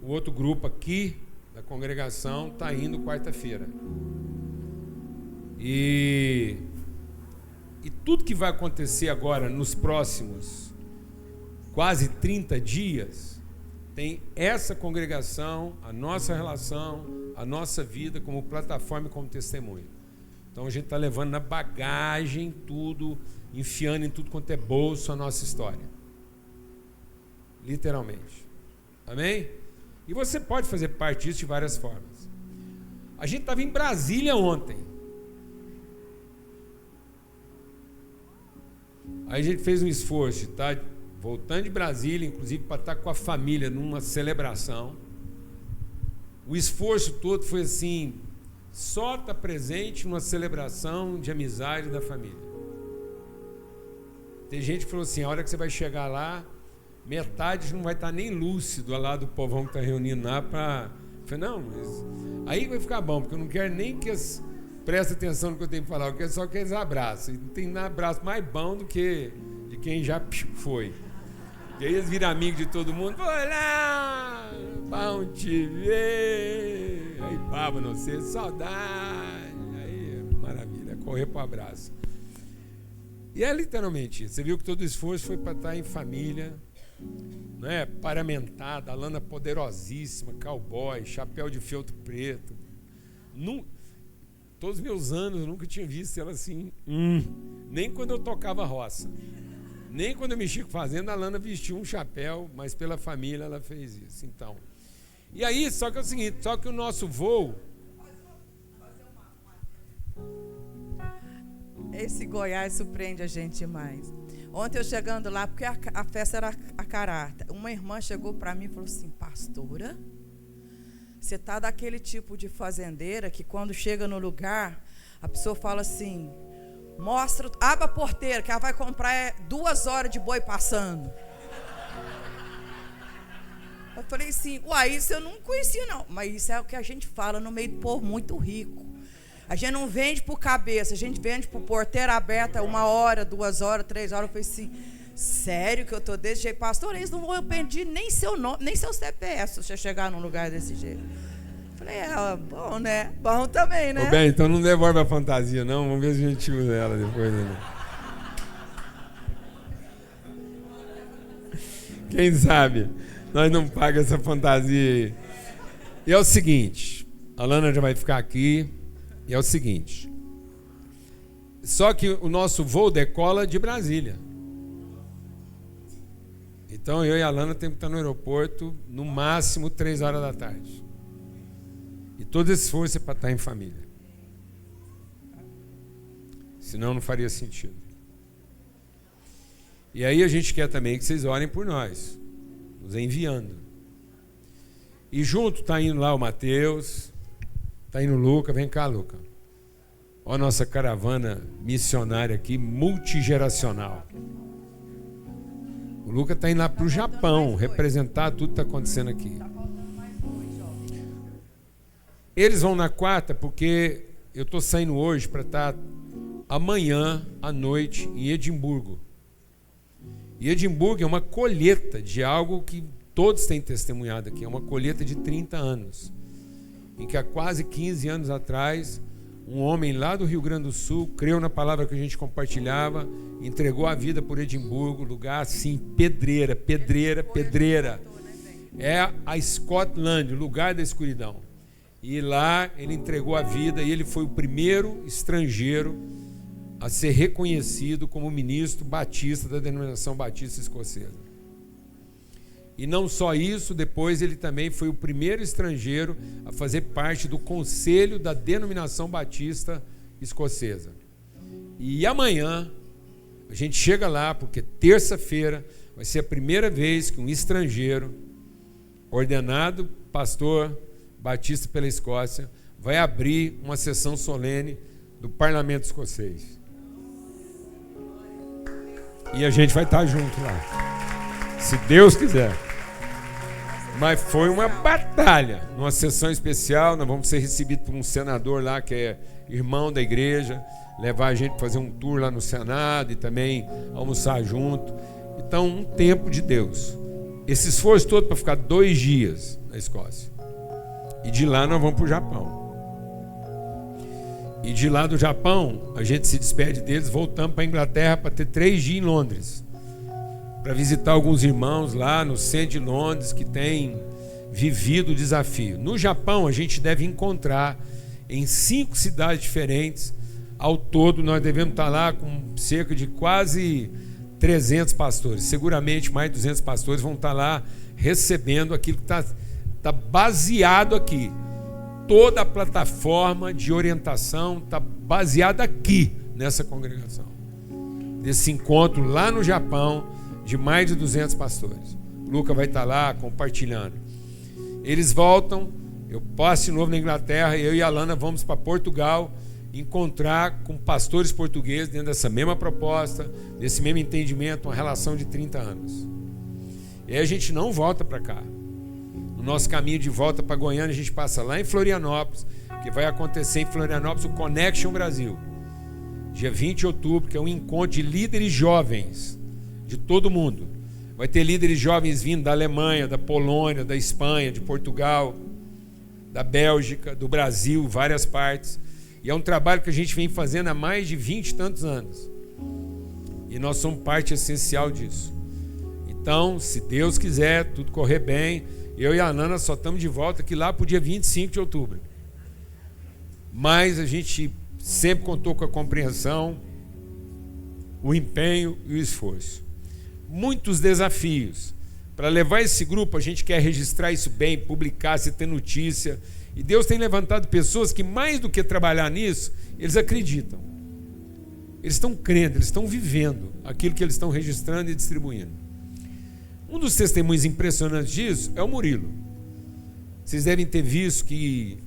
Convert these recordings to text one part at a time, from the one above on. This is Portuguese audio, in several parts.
o outro grupo aqui da congregação está indo quarta-feira. E tudo que vai acontecer agora nos próximos quase 30 dias tem essa congregação, a nossa relação, a nossa vida como plataforma e como testemunho. Então a gente está levando na bagagem tudo, enfiando em tudo quanto é bolso a nossa história. Literalmente. Amém? E você pode fazer parte disso de várias formas. A gente estava em Brasília ontem. Aí a gente fez um esforço, tá? Voltando de Brasília, inclusive para estar com a família numa celebração. O esforço todo foi assim, só estar presente numa celebração de amizade da família. Tem gente que falou assim, a hora que você vai chegar lá, metade não vai estar nem lúcido lá do povão que está reunindo lá para... Eu falei, não, mas aí vai ficar bom, porque eu não quero nem que as... Presta atenção no que eu tenho que falar, eu quero só que eles abraçem. Não tem nada abraço mais bom do que de quem já foi. E aí eles viram amigos de todo mundo. Olá, bom te ver. Aí, baba, não sei, saudade. Aí, maravilha, correr para o abraço. E é literalmente isso. Você viu que todo o esforço foi para estar em família, né? Paramentada, a Lana poderosíssima, cowboy, chapéu de feltro preto. Todos os meus anos eu nunca tinha visto ela assim. Nem quando eu tocava roça. Nem quando eu mexia com fazenda, a Lana vestiu um chapéu, mas pela família ela fez isso. Então. E aí, só que é o seguinte, só que o nosso voo... Esse Goiás surpreende a gente demais. Ontem eu chegando lá, porque a festa era a caráter, uma irmã chegou para mim e falou assim, pastora, você está daquele tipo de fazendeira que quando chega no lugar, a pessoa fala assim, abre a porteira que ela vai comprar 2 horas de boi passando. Eu falei assim, isso eu não conhecia não, mas isso é o que a gente fala no meio do povo muito rico. A gente não vende por cabeça, a gente vende por porteira aberta 1 hora, 2 horas, 3 horas. Eu falei assim, sério que eu tô desse jeito? Pastor, eles não vão pedir nem seu nome, nem seu CPF se você chegar num lugar desse jeito. Eu falei, bom, né? Bom também, né? Bem, então não devolve a fantasia, não. Vamos ver se a gente usa ela depois. Né? Quem sabe? Nós não pagamos essa fantasia aí. E é o seguinte, a Lana já vai ficar aqui. E é o seguinte, só que o nosso voo decola de Brasília. Então eu e a Lana temos que estar no aeroporto no máximo 3 horas da tarde. E todo esse esforço é para estar em família. Senão não faria sentido. E aí a gente quer também que vocês orem por nós, nos enviando. E junto está indo lá o Mateus... Está indo o Luca, vem cá, Luca. Olha a nossa caravana missionária aqui, multigeracional. O Luca está indo lá para o Japão, representar tudo que está acontecendo aqui. Eles vão na quarta, porque eu estou saindo hoje para estar amanhã à noite em Edimburgo. E Edimburgo é uma colheita de algo que todos têm testemunhado aqui, é uma colheita de 30 anos. Em que há quase 15 anos atrás, um homem lá do Rio Grande do Sul creu na palavra que a gente compartilhava, entregou a vida por Edimburgo, lugar assim, pedreira. É a Scotland, o lugar da escuridão. E lá ele entregou a vida e ele foi o primeiro estrangeiro a ser reconhecido como ministro batista da denominação batista escocesa. E não só isso, depois ele também foi o primeiro estrangeiro a fazer parte do conselho da denominação batista escocesa. E amanhã a gente chega lá, porque terça-feira vai ser a primeira vez que um estrangeiro, ordenado pastor batista pela Escócia, vai abrir uma sessão solene do parlamento escocês. E a gente vai estar junto lá, se Deus quiser. Mas foi uma batalha, numa sessão especial. Nós vamos ser recebidos por um senador lá que é irmão da igreja, levar a gente para fazer um tour lá no Senado e também almoçar junto. Então, um tempo de Deus. esse esforço todo para ficar 2 dias na Escócia. E de lá nós vamos para o Japão. E de lá do Japão, a gente se despede deles, voltamos para a Inglaterra para ter 3 dias em Londres. Para visitar alguns irmãos lá no centro de Londres que têm vivido o desafio. No Japão, a gente deve encontrar em 5 cidades diferentes. Ao todo, nós devemos estar lá com cerca de quase 300 pastores. Seguramente mais de 200 pastores vão estar lá recebendo aquilo que está baseado aqui. Toda a plataforma de orientação está baseada aqui, nessa congregação. Desse encontro lá no Japão, de mais de 200 pastores. O Luca vai estar lá compartilhando. Eles voltam, eu passo de novo na Inglaterra, eu e a Lana vamos para Portugal, encontrar com pastores portugueses dentro dessa mesma proposta, desse mesmo entendimento, uma relação de 30 anos. E aí a gente não volta para cá. No nosso caminho de volta para Goiânia, a gente passa lá em Florianópolis, que vai acontecer em Florianópolis o Connection Brasil, dia 20 de outubro, que é um encontro de líderes jovens de todo mundo. Vai ter líderes jovens vindo da Alemanha, da Polônia, da Espanha, de Portugal, da Bélgica, do Brasil, várias partes. E é um trabalho que a gente vem fazendo há mais de 20 e tantos anos. E nós somos parte essencial disso. Então, se Deus quiser, tudo correr bem, eu e a Nana só estamos de volta aqui lá para o dia 25 de outubro. Mas a gente sempre contou com a compreensão, o empenho e o esforço. Muitos desafios. Para levar esse grupo, a gente quer registrar isso bem, publicar, se ter notícia. E Deus tem levantado pessoas que, mais do que trabalhar nisso, eles acreditam. Eles estão crendo, eles estão vivendo aquilo que eles estão registrando e distribuindo. Um dos testemunhos impressionantes disso é o Murilo. Vocês devem ter visto que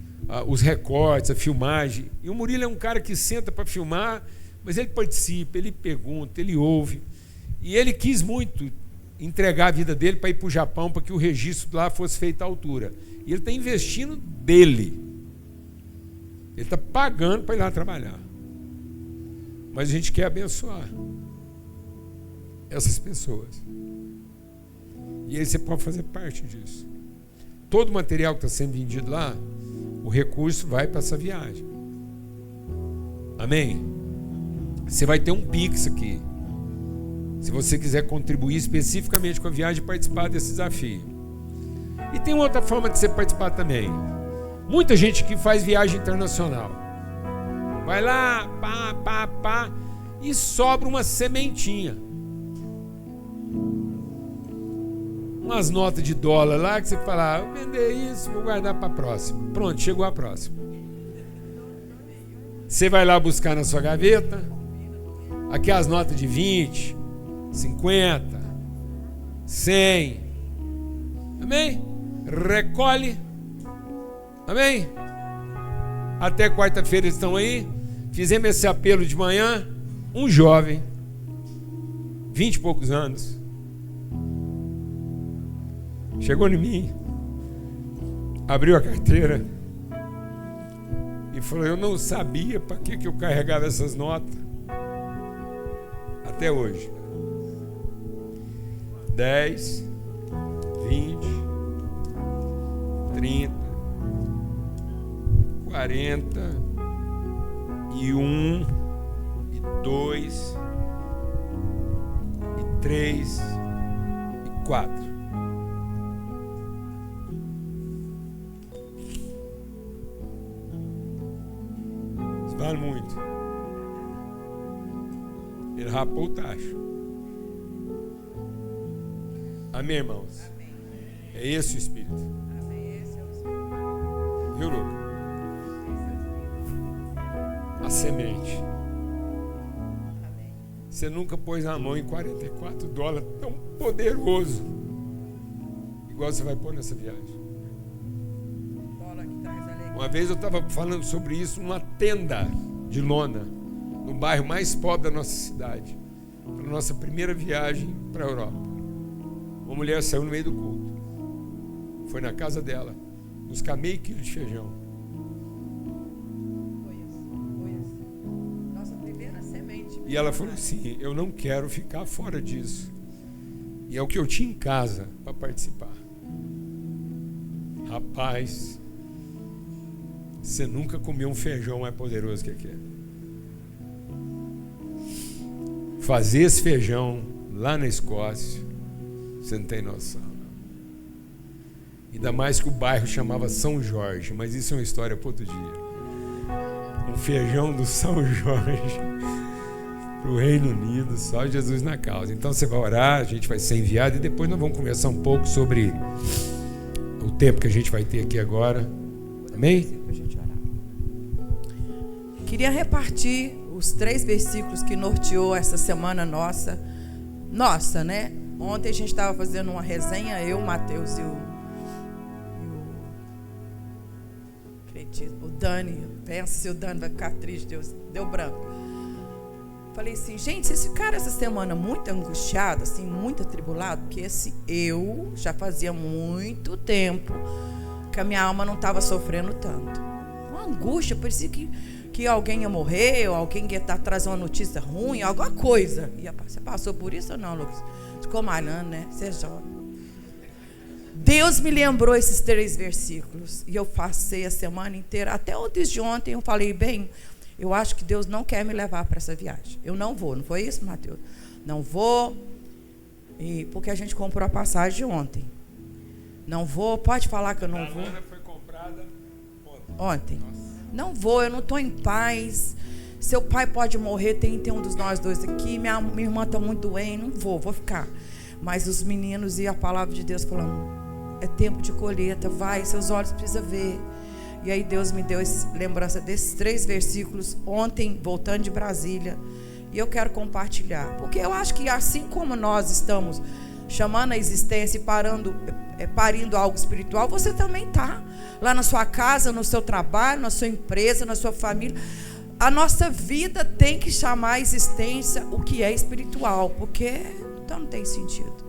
os recortes, a filmagem. E o Murilo é um cara que senta para filmar, mas ele participa, ele pergunta, ele ouve. E ele quis muito entregar a vida dele para ir para o Japão, para que o registro lá fosse feito à altura. E ele está investindo dele. Ele está pagando para ir lá trabalhar. Mas a gente quer abençoar essas pessoas. E aí você pode fazer parte disso. Todo o material que está sendo vendido lá, o recurso vai para essa viagem. Amém? Você vai ter um Pix aqui. Se você quiser contribuir especificamente com a viagem e participar desse desafio. E tem outra forma de você participar também. Muita gente que faz viagem internacional. Vai lá, pá, e sobra uma sementinha. Umas notas de dólar lá que você fala, vou vender isso, vou guardar para a próxima. Pronto, chegou a próxima. Você vai lá buscar na sua gaveta. Aqui as notas de 20, 50, 100. Amém? Recolhe. Amém? Até quarta-feira eles estão aí. Fizemos esse apelo de manhã. Um jovem, 20 e poucos anos, chegou em mim, abriu a carteira e falou: eu não sabia para que eu carregava essas notas. Até hoje. 10, 20, 30, 40, e 1, e 2, e 3, e 4. Isso vale muito. Ele rapou o tacho. Amém, irmãos? É esse o Espírito. Viu, Luca? A semente. Você nunca pôs a mão em $44 tão poderoso igual você vai pôr nessa viagem. Uma vez eu estava falando sobre isso numa tenda de lona no bairro mais pobre da nossa cidade, para a nossa primeira viagem para a Europa. Uma mulher saiu no meio do culto, foi na casa dela buscar meio quilo de feijão. Nossa primeira semente. E ela falou assim: eu não quero ficar fora disso. E é o que eu tinha em casa para participar. Rapaz, você nunca comeu um feijão mais poderoso que aquele. Fazer esse feijão lá na Escócia, você não tem noção. Ainda mais que o bairro chamava São Jorge, mas isso é uma história para outro dia. Um feijão do São Jorge para o Reino Unido, só Jesus na causa. Então você vai orar, a gente vai ser enviado e depois nós vamos conversar um pouco sobre o tempo que a gente vai ter aqui agora. Amém? Queria repartir os 3 versículos que norteou essa semana nossa, né? Ontem a gente estava fazendo uma resenha, eu, o Mateus e o Dani. Pensa se o Dani vai ficar triste, Deus deu branco. Falei assim, gente, vocês ficaram essa semana muito angustiados, assim, muito atribulados, porque eu já fazia muito tempo que a minha alma não estava sofrendo tanto. Uma angústia, parecia que alguém ia morrer, ou alguém ia estar trazendo uma notícia ruim, alguma coisa. Você passou por isso ou não, Lucas? Ficou malhando, né? Você joga. Deus me lembrou esses 3 versículos e eu passei a semana inteira, até desde ontem eu falei, bem, eu acho que Deus não quer me levar para essa viagem. Eu não vou, não foi isso, Mateus? Não vou, porque a gente comprou a passagem ontem. Não vou, pode falar que eu não vou. A foi comprada ontem. Não vou, eu não estou em paz. Seu pai pode morrer, tem um dos nós dois aqui, minha irmã está muito doente, não vou ficar. Mas os meninos e a palavra de Deus falando, é tempo de colheita, vai, seus olhos precisam ver. E aí Deus me deu lembrança desses 3 versículos ontem, voltando de Brasília. E eu quero compartilhar. Porque eu acho que assim como nós estamos chamando a existência e parindo algo espiritual, você também está. Lá na sua casa, no seu trabalho, na sua empresa, na sua família. A nossa vida tem que chamar a existência o que é espiritual. Porque então não tem sentido.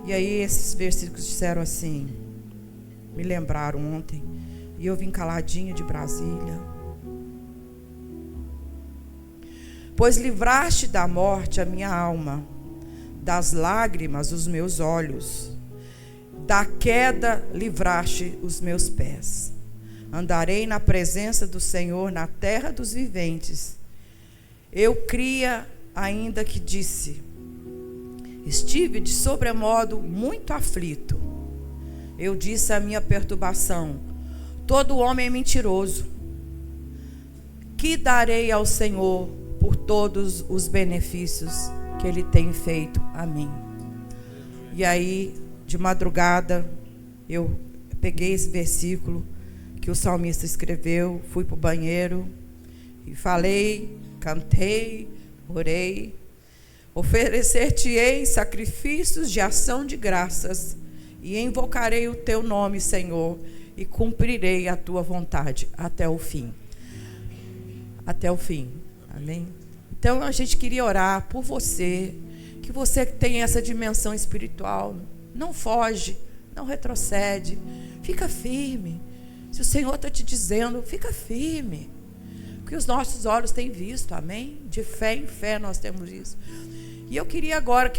E aí esses versículos disseram assim, me lembraram ontem, e eu vim caladinha de Brasília. Pois livraste da morte a minha alma, das lágrimas os meus olhos, da queda livraste os meus pés. Andarei na presença do Senhor na terra dos viventes. Eu cria ainda que disse, estive de sobremodo muito aflito. Eu disse a minha perturbação, todo homem é mentiroso. Que darei ao Senhor por todos os benefícios que Ele tem feito a mim? E aí, de madrugada, eu peguei esse versículo que o salmista escreveu, fui para o banheiro e falei, cantei, orei. Oferecer-te-ei sacrifícios de ação de graças e invocarei o teu nome, Senhor, e cumprirei a tua vontade até o fim. Até o fim. Amém? Então a gente queria orar por você, que você tenha essa dimensão espiritual. Não foge, não retrocede, fica firme. Se o Senhor está te dizendo, fica firme. Porque os nossos olhos têm visto, amém? De fé em fé nós temos isso. E eu queria agora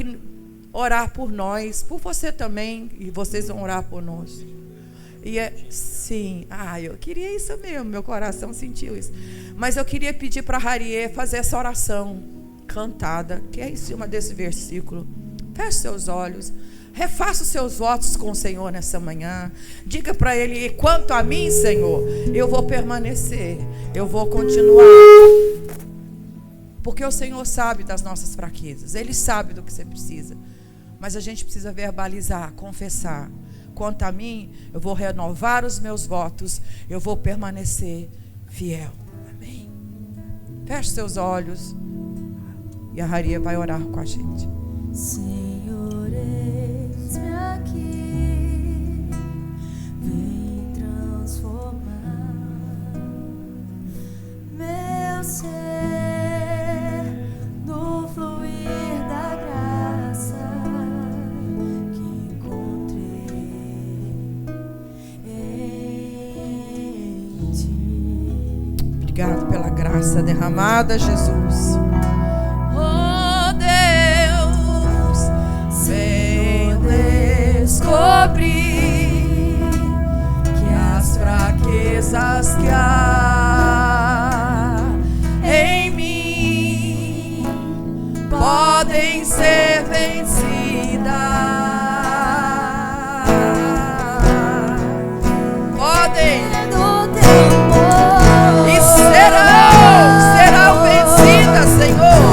orar por nós, por você também, e vocês vão orar por nós. Sim, eu queria isso mesmo, meu coração sentiu isso. Mas eu queria pedir para a Harie fazer essa oração cantada, que é em cima desse versículo. Feche seus olhos, refaça os seus votos com o Senhor nessa manhã. Diga para Ele, quanto a mim, Senhor, eu vou permanecer, eu vou continuar. Porque o Senhor sabe das nossas fraquezas, Ele sabe do que você precisa. Mas a gente precisa verbalizar, confessar. Quanto a mim, eu vou renovar os meus votos, eu vou permanecer fiel. Amém? Feche seus olhos e a Harie vai orar com a gente. Senhor, eis-me aqui, vem transformar meu ser no fluir da graça que encontrei em ti. Obrigado pela graça derramada, Jesus. Oh Deus, descobri que as fraquezas que há em mim podem ser vencidas. Podem e serão vencidas, Senhor.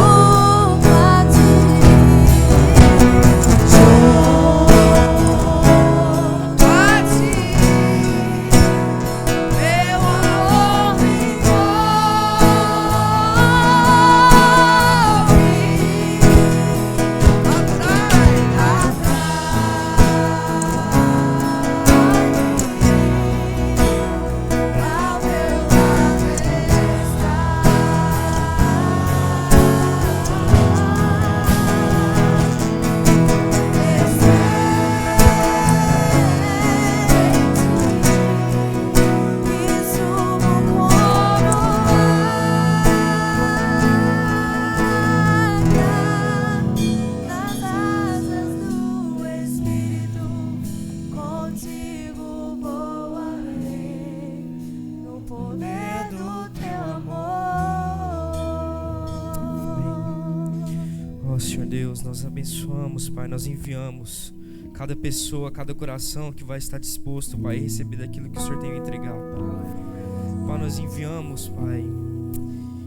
Senhor Deus, nós abençoamos, Pai, nós enviamos cada pessoa, cada coração que vai estar disposto, Pai, a receber daquilo que o Senhor tem a entregar, Pai. Pai, nós enviamos, Pai,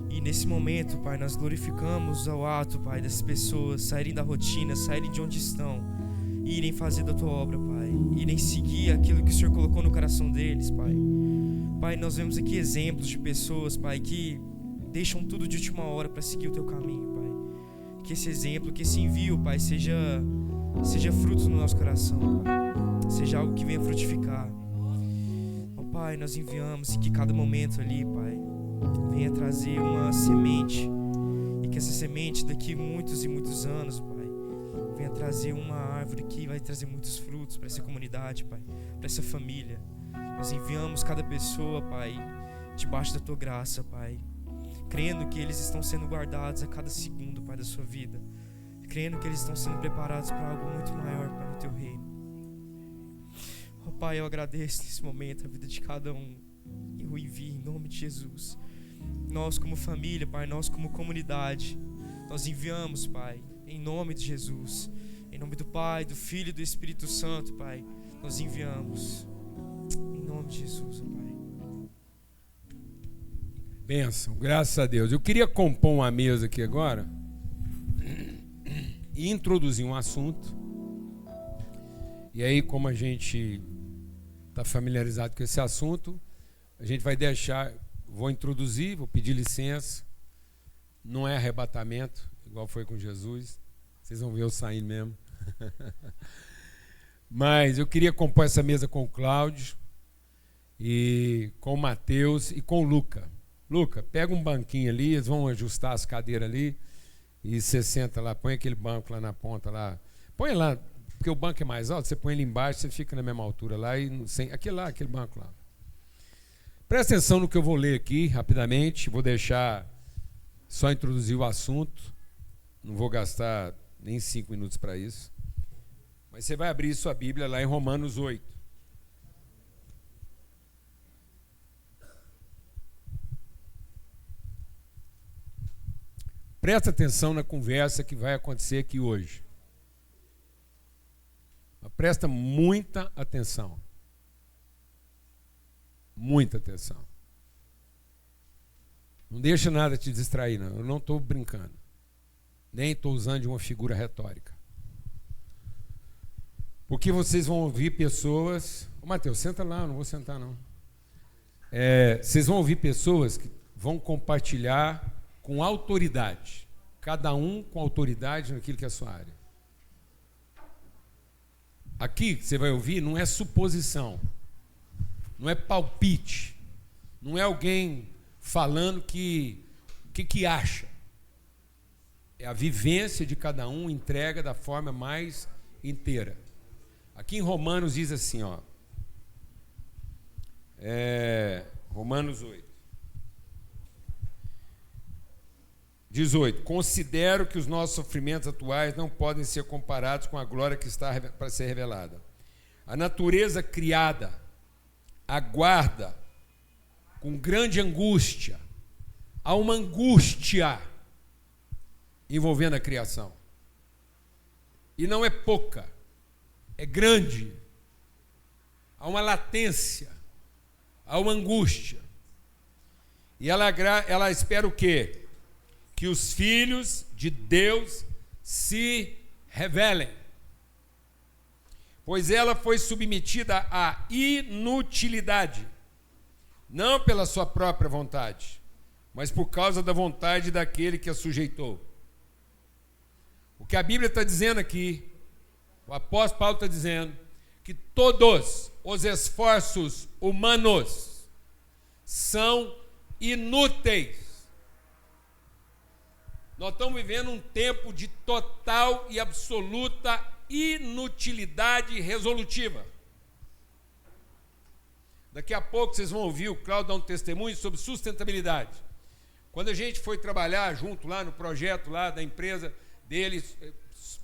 e nesse momento, Pai, nós glorificamos ao ato, Pai, dessas pessoas saírem da rotina, saírem de onde estão, e irem fazer da Tua obra, Pai, irem seguir aquilo que o Senhor colocou no coração deles, Pai. Pai, nós vemos aqui exemplos de pessoas, Pai, que deixam tudo de última hora para seguir o Teu caminho, Pai. Que esse exemplo, que esse envio, Pai, seja fruto no nosso coração, Pai. Seja algo que venha frutificar. Ó Pai, nós enviamos e que cada momento ali, Pai, venha trazer uma semente. E que essa semente daqui muitos e muitos anos, Pai, venha trazer uma árvore que vai trazer muitos frutos para essa comunidade, Pai, para essa família. Nós enviamos cada pessoa, Pai, debaixo da Tua graça, Pai, crendo que eles estão sendo guardados a cada segundo, Pai, da sua vida, crendo que eles estão sendo preparados para algo muito maior, Pai, no Teu reino. Oh Pai, eu agradeço nesse momento a vida de cada um e o envio em nome de Jesus. Nós como família, Pai, nós como comunidade, nós enviamos, Pai, em nome de Jesus, em nome do Pai, do Filho e do Espírito Santo, Pai, nós enviamos em nome de Jesus, oh Pai. Bênção, graças a Deus. Eu queria compor uma mesa aqui agora e introduzir um assunto. E aí, como a gente está familiarizado com esse assunto, a gente vai deixar, vou introduzir, vou pedir licença. Não é arrebatamento, igual foi com Jesus. Vocês vão ver eu saindo mesmo. Mas eu queria compor essa mesa com o Cláudio, e com o Mateus e com o Luca. Luca, pega um banquinho ali, eles vão ajustar as cadeiras ali, e você senta lá, põe aquele banco lá na ponta lá. Põe lá, porque o banco é mais alto, você põe ele embaixo, você fica na mesma altura lá, e sem, aquele banco lá. Presta atenção no que eu vou ler aqui, rapidamente, vou deixar só introduzir o assunto, não vou gastar nem 5 minutos para isso. Mas você vai abrir sua Bíblia lá em Romanos 8. Presta atenção na conversa que vai acontecer aqui hoje. Presta muita atenção. Muita atenção. Não deixa nada te distrair, não. Eu não estou brincando. Nem estou usando de uma figura retórica. Porque vocês vão ouvir pessoas... Ô, Mateus, senta lá, eu não vou sentar, não. Vocês vão ouvir pessoas que vão compartilhar com autoridade. Cada um com autoridade naquilo que é a sua área. Aqui, você vai ouvir, não é suposição. Não é palpite. Não é alguém falando o que acha. É a vivência de cada um, entrega da forma mais inteira. Aqui em Romanos diz assim, ó. Romanos 8. 18. Considero que os nossos sofrimentos atuais não podem ser comparados com a glória que está para ser revelada. A natureza criada aguarda com grande angústia. Há uma angústia envolvendo a criação. E não é pouca, é grande. Há uma latência, há uma angústia. E ela espera o quê? Que os filhos de Deus se revelem. Pois ela foi submetida à inutilidade, não pela sua própria vontade, mas por causa da vontade daquele que a sujeitou. O que a Bíblia está dizendo aqui, o apóstolo Paulo está dizendo, que todos os esforços humanos são inúteis. Nós estamos vivendo um tempo de total e absoluta inutilidade resolutiva. Daqui a pouco vocês vão ouvir o Cláudio dar um testemunho sobre sustentabilidade. Quando a gente foi trabalhar junto lá no projeto lá da empresa deles,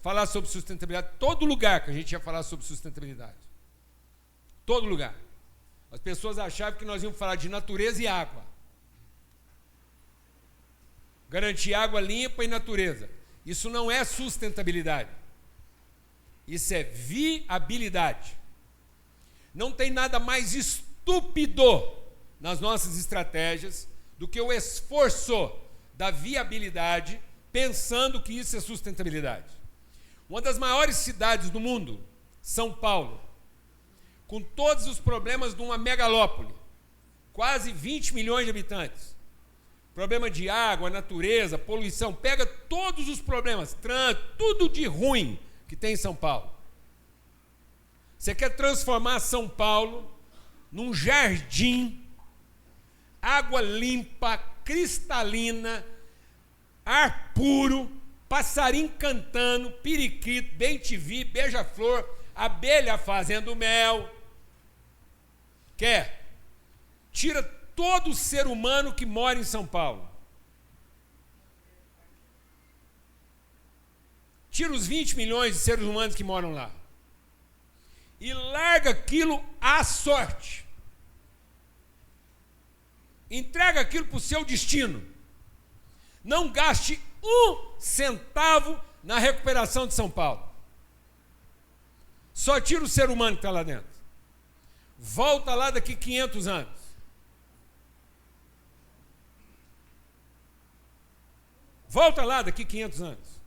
falar sobre sustentabilidade, todo lugar que a gente ia falar sobre sustentabilidade. Todo lugar. As pessoas achavam que nós íamos falar de natureza e água. Garantir água limpa e natureza. Isso não é sustentabilidade. Isso é viabilidade. Não tem nada mais estúpido nas nossas estratégias do que o esforço da viabilidade, pensando que isso é sustentabilidade. Uma das maiores cidades do mundo, São Paulo, com todos os problemas de uma megalópole, quase 20 milhões de habitantes, problema de água, natureza, poluição, pega todos os problemas, tudo de ruim que tem em São Paulo. Você quer transformar São Paulo num jardim, água limpa, cristalina, ar puro, passarinho cantando, periquito, bem-te-vi, beija-flor, abelha fazendo mel. Quer? Tira todo ser humano que mora em São Paulo. Tira os 20 milhões de seres humanos que moram lá. E larga aquilo à sorte. Entrega aquilo para o seu destino. Não gaste um centavo na recuperação de São Paulo. Só tira o ser humano que está lá dentro. Volta lá daqui 500 anos. Volta lá daqui 500 anos.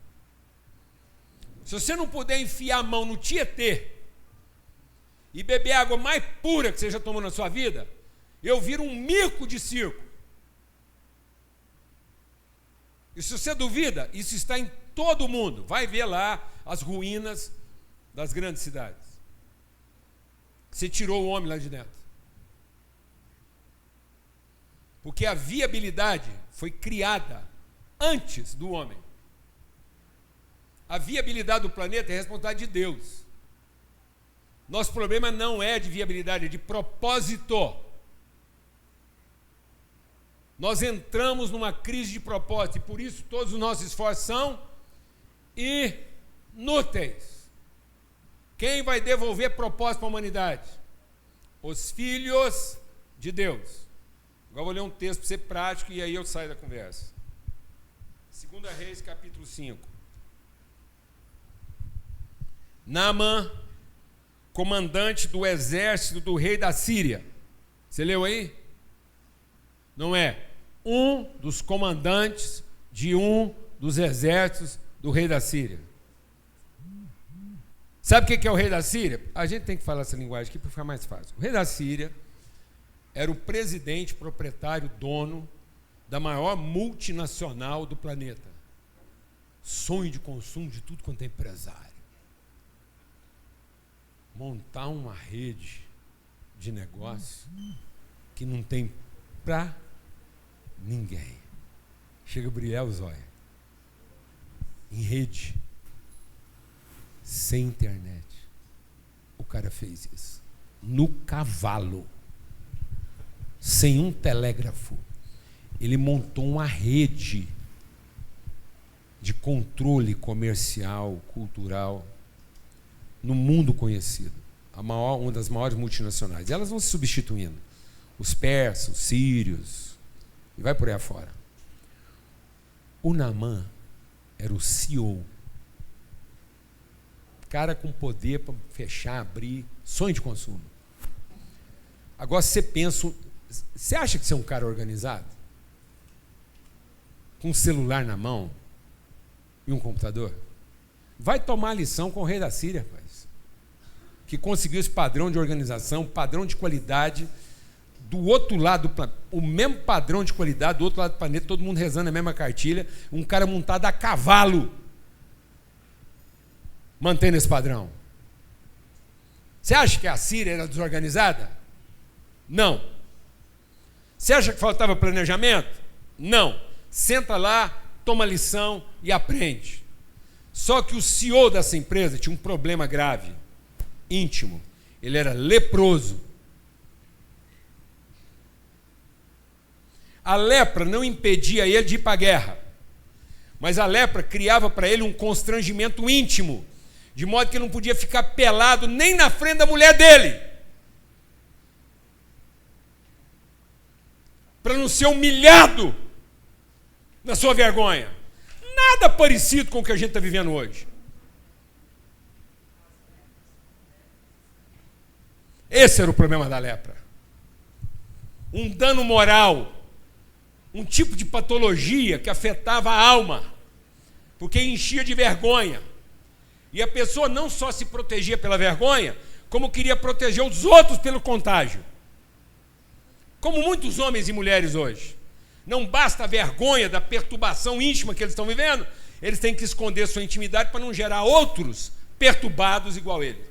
Se você não puder enfiar a mão no Tietê e beber a água mais pura que você já tomou na sua vida, eu viro um mico de circo. E se você duvida, isso está em todo o mundo. Vai ver lá as ruínas das grandes cidades. Você tirou o homem lá de dentro. Porque a viabilidade foi criada antes do homem. A viabilidade do planeta é responsabilidade de Deus. Nosso problema não é de viabilidade, é de propósito. Nós entramos numa crise de propósito e por isso todos os nossos esforços são inúteis. Quem vai devolver propósito para a humanidade? Os filhos de Deus. Agora vou ler um texto para ser prático e aí eu saio da conversa. 2 Reis, capítulo 5. Naamã, comandante do exército do rei da Síria. Você leu aí? Não é? Um dos comandantes de um dos exércitos do rei da Síria. Sabe o que é o rei da Síria? A gente tem que falar essa linguagem aqui para ficar mais fácil. O rei da Síria era o presidente, proprietário, dono da maior multinacional do planeta. Sonho de consumo de tudo quanto é empresário. Montar uma rede de negócio que não tem para ninguém. Chega a brilhar os olhos. Em rede. Sem internet. O cara fez isso. No cavalo. Sem um telégrafo. Ele montou uma rede de controle comercial, cultural, no mundo conhecido. uma das maiores multinacionais. Elas vão se substituindo. Os persas, os sírios, e vai por aí afora. O Naamã era o CEO. Cara com poder para fechar, abrir, sonho de consumo. Agora você pensa, você acha que você é um cara organizado? Com um celular na mão e um computador? Vai tomar lição com o rei da Síria, rapaz, que conseguiu esse padrão de organização, padrão de qualidade do outro lado do planeta, o mesmo padrão de qualidade do outro lado do planeta, todo mundo rezando a mesma cartilha, um cara montado a cavalo, mantendo esse padrão. Você acha que a Síria era desorganizada? Não. Você acha que faltava planejamento? Não. Senta lá, toma lição e aprende. Só que o CEO dessa empresa tinha um problema grave, íntimo. Ele era leproso. A lepra não impedia ele de ir para a guerra, mas a lepra criava para ele um constrangimento íntimo, de modo que ele não podia ficar pelado nem na frente da mulher dele, para não ser humilhado na sua vergonha. Nada parecido com o que a gente está vivendo hoje. Esse era o problema da lepra. Um dano moral, um tipo de patologia que afetava a alma, porque enchia de vergonha. E a pessoa não só se protegia pela vergonha, como queria proteger os outros pelo contágio. Como muitos homens e mulheres hoje. Não basta a vergonha da perturbação íntima que eles estão vivendo, eles têm que esconder sua intimidade para não gerar outros perturbados igual ele.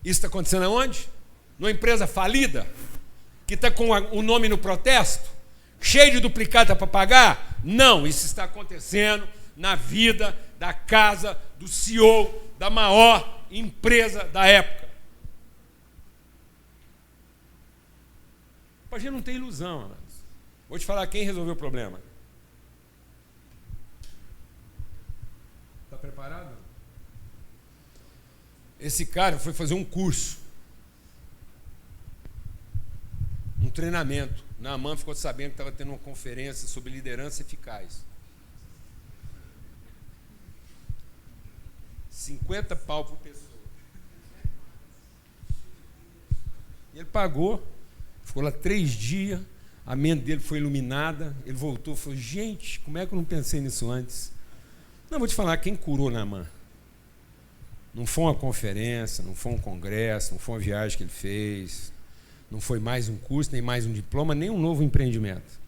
Isso está acontecendo aonde? Numa empresa falida, que está com o nome no protesto, cheio de duplicata para pagar? Não, isso está acontecendo na vida da casa do CEO da maior empresa da época. A gente não tem ilusão, amados. Vou te falar quem resolveu o problema. Está preparado? Esse cara foi fazer um curso, um treinamento. Naamã ficou sabendo que estava tendo uma conferência sobre liderança eficaz. 50 pau por pessoa. E ele pagou, ficou lá 3 dias, a mente dele foi iluminada, ele voltou e falou: gente, como é que eu não pensei nisso antes? Não, vou te falar, quem curou Naamã? Não foi uma conferência, não foi um congresso, não foi uma viagem que ele fez, não foi mais um curso, nem mais um diploma, nem um novo empreendimento.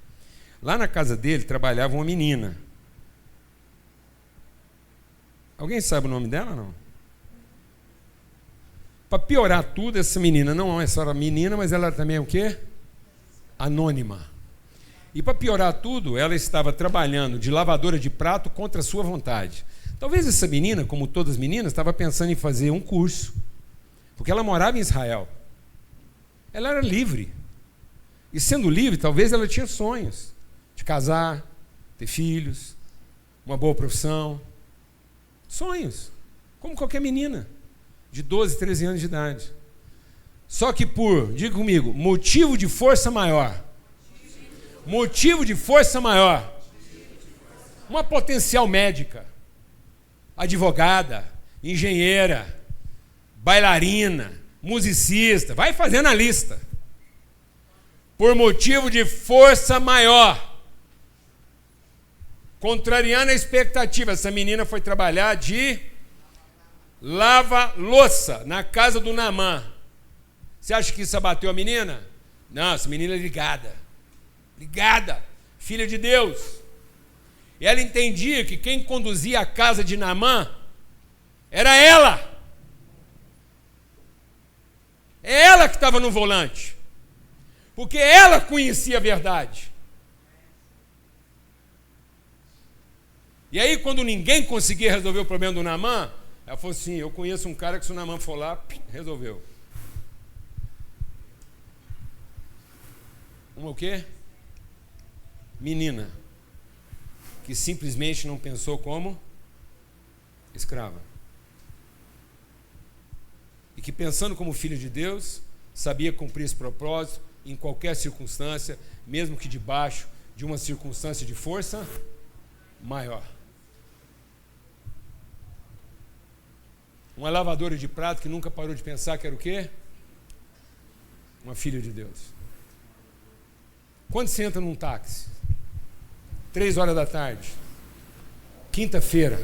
Lá na casa dele trabalhava uma menina. Alguém sabe o nome dela ou não? Para piorar tudo, essa menina não é só uma menina, mas ela também é o quê? Anônima. E para piorar tudo, ela estava trabalhando de lavadora de prato contra a sua vontade. Talvez essa menina, como todas as meninas, estava pensando em fazer um curso, porque ela morava em Israel. Ela era livre. E sendo livre, talvez ela tinha sonhos de casar, ter filhos, uma boa profissão. Sonhos, como qualquer menina de 12, 13 anos de idade. Só que diga comigo, motivo de força maior. Motivo de força maior. Uma potencial médica, advogada, engenheira, bailarina, musicista, vai fazendo a lista. Por motivo de força maior, contrariando a expectativa, essa menina foi trabalhar de lava-louça na casa do Naamã. Você acha que isso abateu a menina? Não, essa menina é ligada. Ligada, filha de Deus. E ela entendia que quem conduzia a casa de Naamã era ela. É ela que estava no volante. Porque ela conhecia a verdade. E aí, quando ninguém conseguia resolver o problema do Naamã, ela falou assim: eu conheço um cara que se o Naamã for lá, resolveu. Uma o quê? Menina. Que simplesmente não pensou como escrava. e que, pensando como filho de Deus, sabia cumprir esse propósito em qualquer circunstância, mesmo que debaixo de uma circunstância de força maior. Uma lavadora de prato que nunca parou de pensar que era o quê? Uma filha de Deus. Quando você entra num táxi, 3 horas da tarde, quinta-feira,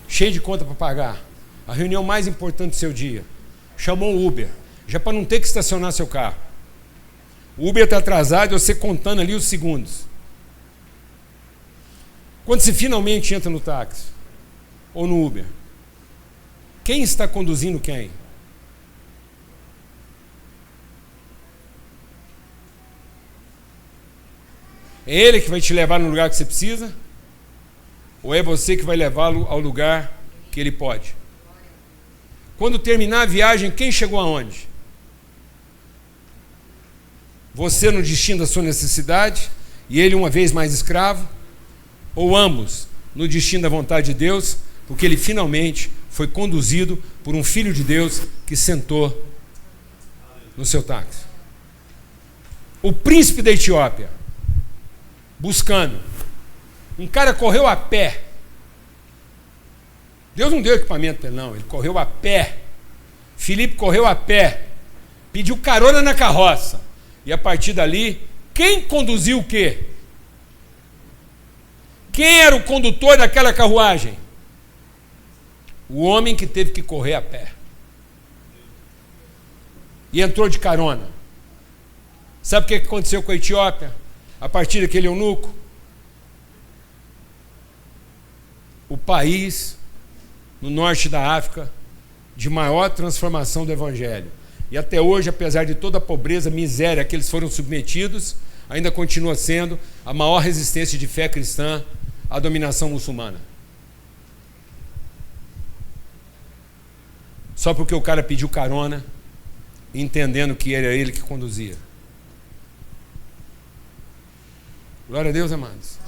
cheio de conta para pagar, a reunião mais importante do seu dia, chamou o Uber, já para não ter que estacionar seu carro. O Uber está atrasado e você contando ali os segundos. Quando você finalmente entra no táxi ou no Uber, quem está conduzindo quem? É ele que vai te levar no lugar que você precisa? Ou é você que vai levá-lo ao lugar que ele pode? Quando terminar a viagem, quem chegou aonde? Você no destino da sua necessidade e ele uma vez mais escravo? Ou ambos no destino da vontade de Deus, porque ele finalmente foi conduzido por um filho de Deus que sentou no seu táxi? O príncipe da Etiópia, buscando. Um cara correu a pé. Deus não deu equipamento para ele, não. Ele correu a pé. Filipe correu a pé. Pediu carona na carroça. E a partir dali, quem conduziu o quê? Quem era o condutor daquela carruagem? O homem que teve que correr a pé. E entrou de carona. Sabe o que aconteceu com a Etiópia? A partir daquele eunuco? O país no norte da África de maior transformação do Evangelho. E até hoje, apesar de toda a pobreza, miséria a que eles foram submetidos, ainda continua sendo a maior resistência de fé cristã à dominação muçulmana. Só porque o cara pediu carona, entendendo que era ele que conduzia. Glória a Deus, amados.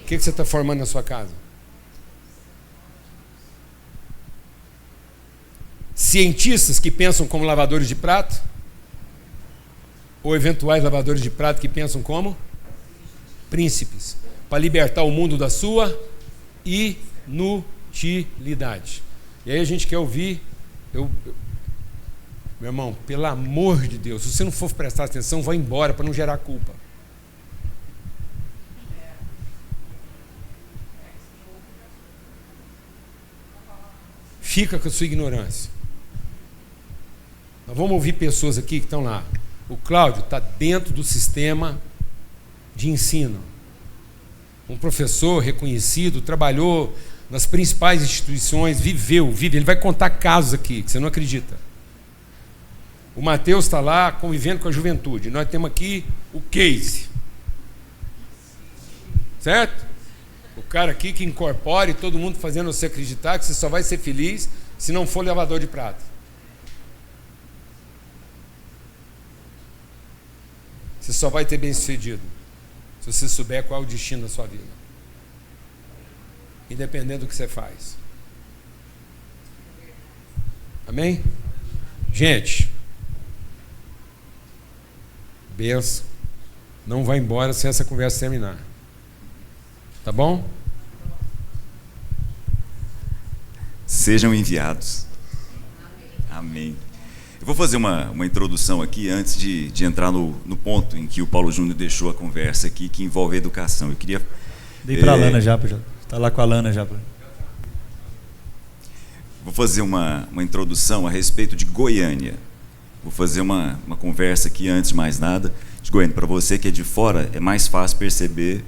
O que você está formando na sua casa? Cientistas que pensam como lavadores de prato? Ou eventuais lavadores de prato que pensam como príncipes, para libertar o mundo da sua inutilidade. E aí a gente quer ouvir, meu irmão, pelo amor de Deus, se você não for prestar atenção, vai embora para não gerar culpa. Fica com a sua ignorância. Nós vamos ouvir pessoas aqui que estão lá. O Cláudio está dentro do sistema de ensino. Um professor reconhecido, trabalhou nas principais instituições, vive. Ele vai contar casos aqui, que você não acredita. O Mateus está lá convivendo com a juventude. Nós temos aqui o case. Certo? O cara aqui que incorpora e todo mundo fazendo você acreditar que você só vai ser feliz se não for lavador de prato. Você só vai ter bem-sucedido se você souber qual é o destino da sua vida. Independente do que você faz. Amém? Gente, benção. Não vai embora sem essa conversa terminar. Tá bom? Sejam enviados. Amém. Eu vou fazer uma introdução aqui antes de entrar no ponto em que o Paulo Júnior deixou a conversa aqui, que envolve a educação. Eu queria... Dei para a Lana já, está lá com a Lana já. Vou fazer uma introdução a respeito de Goiânia. Vou fazer uma conversa aqui antes de mais nada. De Goiânia, para você que é de fora, é mais fácil perceber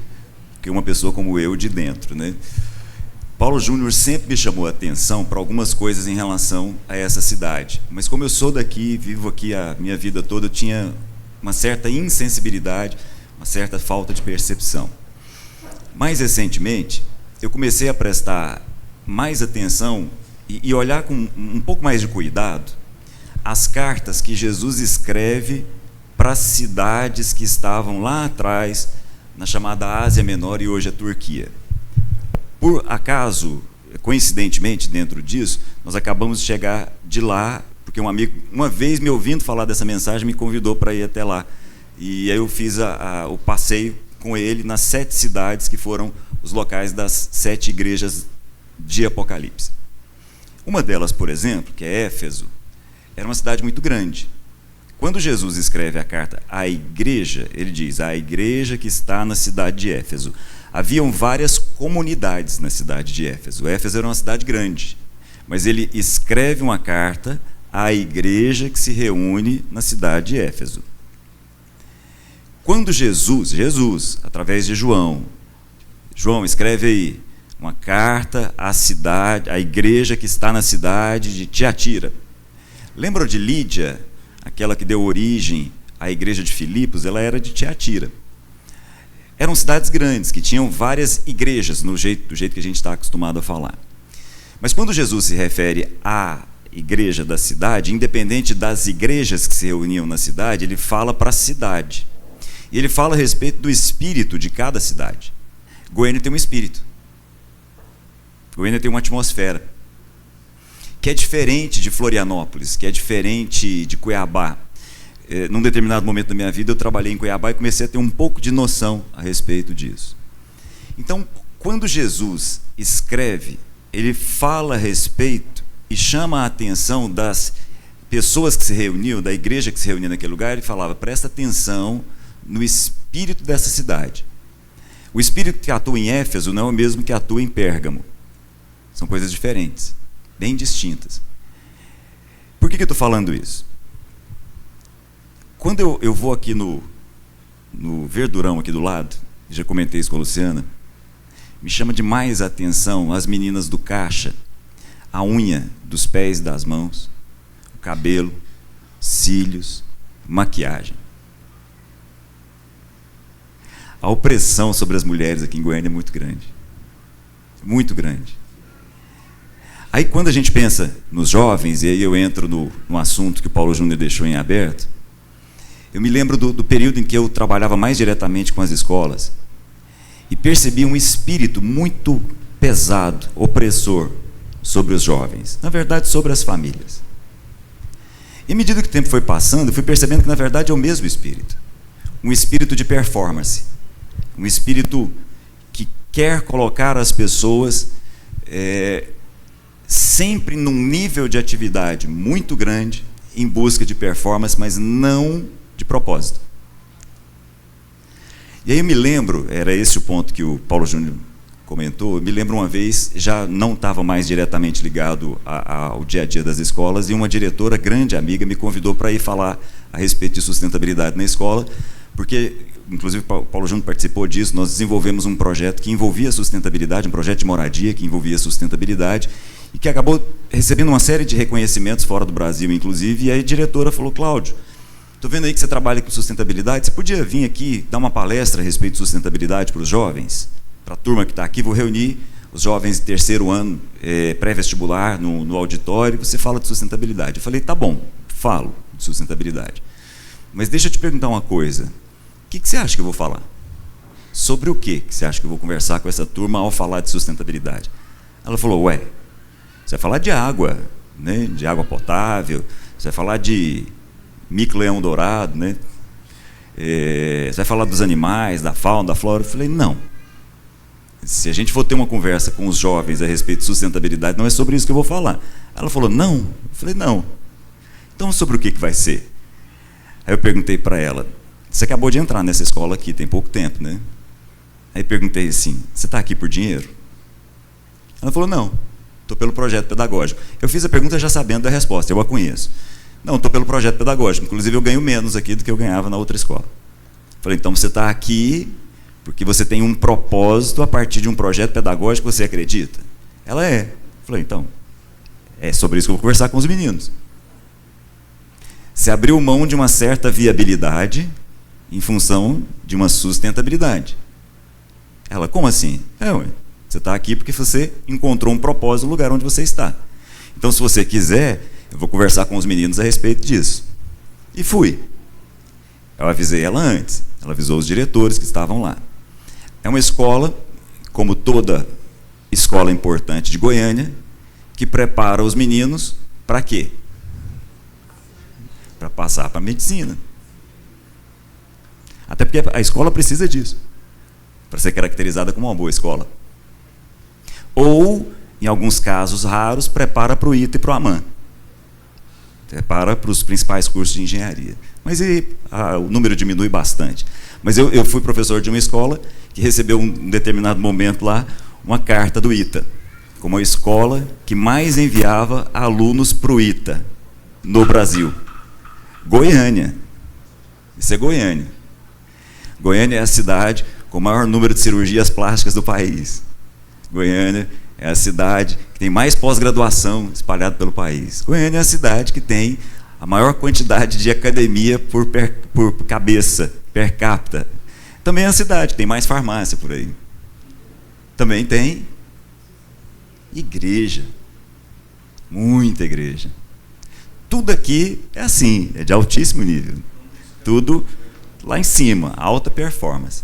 que uma pessoa como eu de dentro, né? Paulo Júnior sempre me chamou a atenção para algumas coisas em relação a essa cidade. Mas como eu sou daqui, vivo aqui a minha vida toda, eu tinha uma certa insensibilidade, uma certa falta de percepção. Mais recentemente, eu comecei a prestar mais atenção e olhar com um pouco mais de cuidado as cartas que Jesus escreve para as cidades que estavam lá atrás, na chamada Ásia Menor e hoje a Turquia. Por acaso, coincidentemente, dentro disso, nós acabamos de chegar de lá, porque um amigo, uma vez me ouvindo falar dessa mensagem, me convidou para ir até lá. E aí eu fiz o passeio com ele nas 7 cidades que foram os locais das 7 igrejas de Apocalipse. Uma delas, por exemplo, que é Éfeso, era uma cidade muito grande. Quando Jesus escreve a carta à igreja, ele diz: a igreja que está na cidade de Éfeso. Haviam várias comunidades na cidade de Éfeso. Éfeso era uma cidade grande, mas ele escreve uma carta à igreja que se reúne na cidade de Éfeso. Quando Jesus, através de João escreve aí uma carta à cidade, à igreja que está na cidade de Tiatira. Lembram de Lídia, aquela que deu origem à igreja de Filipos? Ela era de Tiatira. Eram cidades grandes, que tinham várias igrejas, do jeito que a gente está acostumado a falar. Mas quando Jesus se refere à igreja da cidade, independente das igrejas que se reuniam na cidade, ele fala para a cidade. E ele fala a respeito do espírito de cada cidade. Goiânia tem um espírito. Goiânia tem uma atmosfera que é diferente de Florianópolis, que é diferente de Cuiabá. Num determinado momento da minha vida, eu trabalhei em Cuiabá e comecei a ter um pouco de noção a respeito disso. Então, quando Jesus escreve, ele fala a respeito e chama a atenção das pessoas que se reuniam, da igreja que se reunia naquele lugar. Ele falava: presta atenção no espírito dessa cidade. O espírito que atua em Éfeso não é o mesmo que atua em Pérgamo. São coisas diferentes, bem distintas. Por que eu estou falando isso? Quando eu vou aqui no Verdurão, aqui do lado, já comentei isso com a Luciana, me chama demais a atenção as meninas do caixa, a unha dos pés e das mãos, o cabelo, cílios, maquiagem. A opressão sobre as mulheres aqui em Goiânia é muito grande. Muito grande. Aí quando a gente pensa nos jovens, e aí eu entro no assunto que o Paulo Júnior deixou em aberto, eu me lembro do período em que eu trabalhava mais diretamente com as escolas e percebi um espírito muito pesado, opressor sobre os jovens, na verdade sobre as famílias. E à medida que o tempo foi passando, eu fui percebendo que na verdade é o mesmo espírito, um espírito de performance, um espírito que quer colocar as pessoas sempre num nível de atividade muito grande, em busca de performance, mas não de propósito. E aí eu me lembro, era esse o ponto que o Paulo Júnior comentou, eu me lembro uma vez, já não estava mais diretamente ligado ao dia a dia das escolas, e uma diretora, grande amiga, me convidou para ir falar a respeito de sustentabilidade na escola, porque, inclusive, o Paulo Júnior participou disso. Nós desenvolvemos um projeto que envolvia sustentabilidade, um projeto de moradia que envolvia sustentabilidade, e que acabou recebendo uma série de reconhecimentos fora do Brasil, inclusive, e aí a diretora falou: Cláudio, estou vendo aí que você trabalha com sustentabilidade, você podia vir aqui dar uma palestra a respeito de sustentabilidade para os jovens? Para a turma que está aqui, vou reunir os jovens de 3º ano, pré-vestibular, no auditório, você fala de sustentabilidade. Eu falei: tá bom, falo de sustentabilidade. Mas deixa eu te perguntar uma coisa, o que você acha que eu vou falar? Sobre o que você acha que eu vou conversar com essa turma ao falar de sustentabilidade? Ela falou: ué, você vai falar de água, né? De água potável, você vai falar de mico-leão dourado, né? Você vai falar dos animais, da fauna, da flora. Eu falei: não. Se a gente for ter uma conversa com os jovens a respeito de sustentabilidade, não é sobre isso que eu vou falar. Ela falou: não. Eu falei: não. Então sobre o que vai ser? Aí eu perguntei para ela: você acabou de entrar nessa escola aqui, tem pouco tempo, né? Aí perguntei assim: você está aqui por dinheiro? Ela falou: não, estou pelo projeto pedagógico. Eu fiz a pergunta já sabendo da resposta, eu a conheço. Não, estou pelo projeto pedagógico, inclusive eu ganho menos aqui do que eu ganhava na outra escola. Falei: então você está aqui porque você tem um propósito a partir de um projeto pedagógico que você acredita? Ela é. Falei: então, é sobre isso que eu vou conversar com os meninos. Você abriu mão de uma certa viabilidade em função de uma sustentabilidade. Ela: como assim? Você está aqui porque você encontrou um propósito no lugar onde você está. Então, se você quiser, eu vou conversar com os meninos a respeito disso. E fui. Eu avisei ela antes, ela avisou os diretores que estavam lá. É uma escola, como toda escola importante de Goiânia, que prepara os meninos para quê? para passar para a medicina. Até porque a escola precisa disso, para ser caracterizada como uma boa escola. Ou, em alguns casos raros, prepara para o ITA e para o AMAN. Prepara para os principais cursos de engenharia. Mas o número diminui bastante. Mas eu fui professor de uma escola que recebeu, em determinado momento lá, uma carta do ITA, como a escola que mais enviava alunos para o ITA no Brasil. Goiânia. Isso é Goiânia. Goiânia é a cidade com o maior número de cirurgias plásticas do país. Goiânia é a cidade que tem mais pós-graduação espalhada pelo país. Goiânia é a cidade que tem a maior quantidade de academia por cabeça, per capita. Também é a cidade que tem mais farmácia por aí. Também tem igreja. Muita igreja. Tudo aqui é assim, é de altíssimo nível. Tudo lá em cima, alta performance.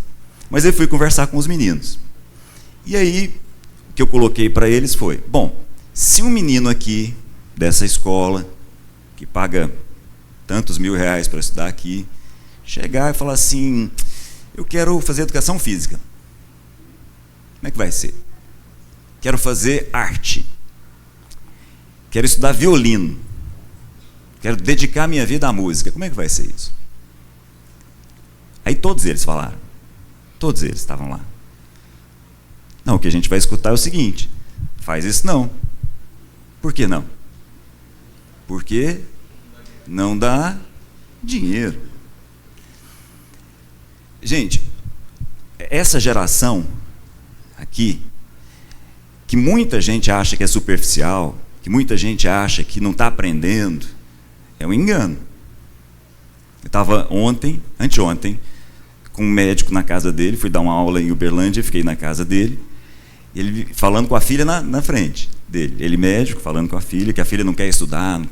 Mas eu fui conversar com os meninos. E aí, o que eu coloquei para eles foi: bom, se um menino aqui, dessa escola, que paga tantos R$1.000 para estudar aqui, chegar e falar assim, eu quero fazer educação física. Como é que vai ser? Quero fazer arte. Quero estudar violino. Quero dedicar minha vida à música. Como é que vai ser isso? Aí todos eles falaram. Todos eles estavam lá. Não, o que a gente vai escutar é o seguinte: faz isso não. Por que não? Porque não dá dinheiro. Gente, essa geração aqui, que muita gente acha que é superficial, que muita gente acha que não está aprendendo, é um engano. Eu estava anteontem, com um médico na casa dele, fui dar uma aula em Uberlândia, fiquei na casa dele, ele falando com a filha na frente dele. Ele médico, falando com a filha, que a filha não quer estudar, não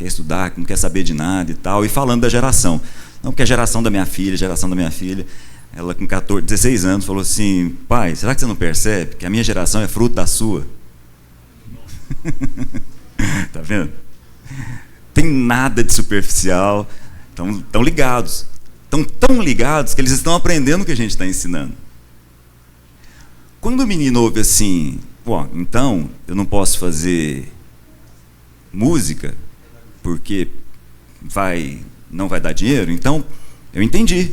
quer saber de nada e tal, e falando da geração. Não, porque a geração da minha filha, ela com 16 anos falou assim: pai, será que você não percebe que a minha geração é fruto da sua? Tá vendo? Tem nada de superficial, estão ligados. Estão tão ligados que eles estão aprendendo o que a gente está ensinando. Quando o menino ouve assim, pô, então eu não posso fazer música porque não vai dar dinheiro, então eu entendi.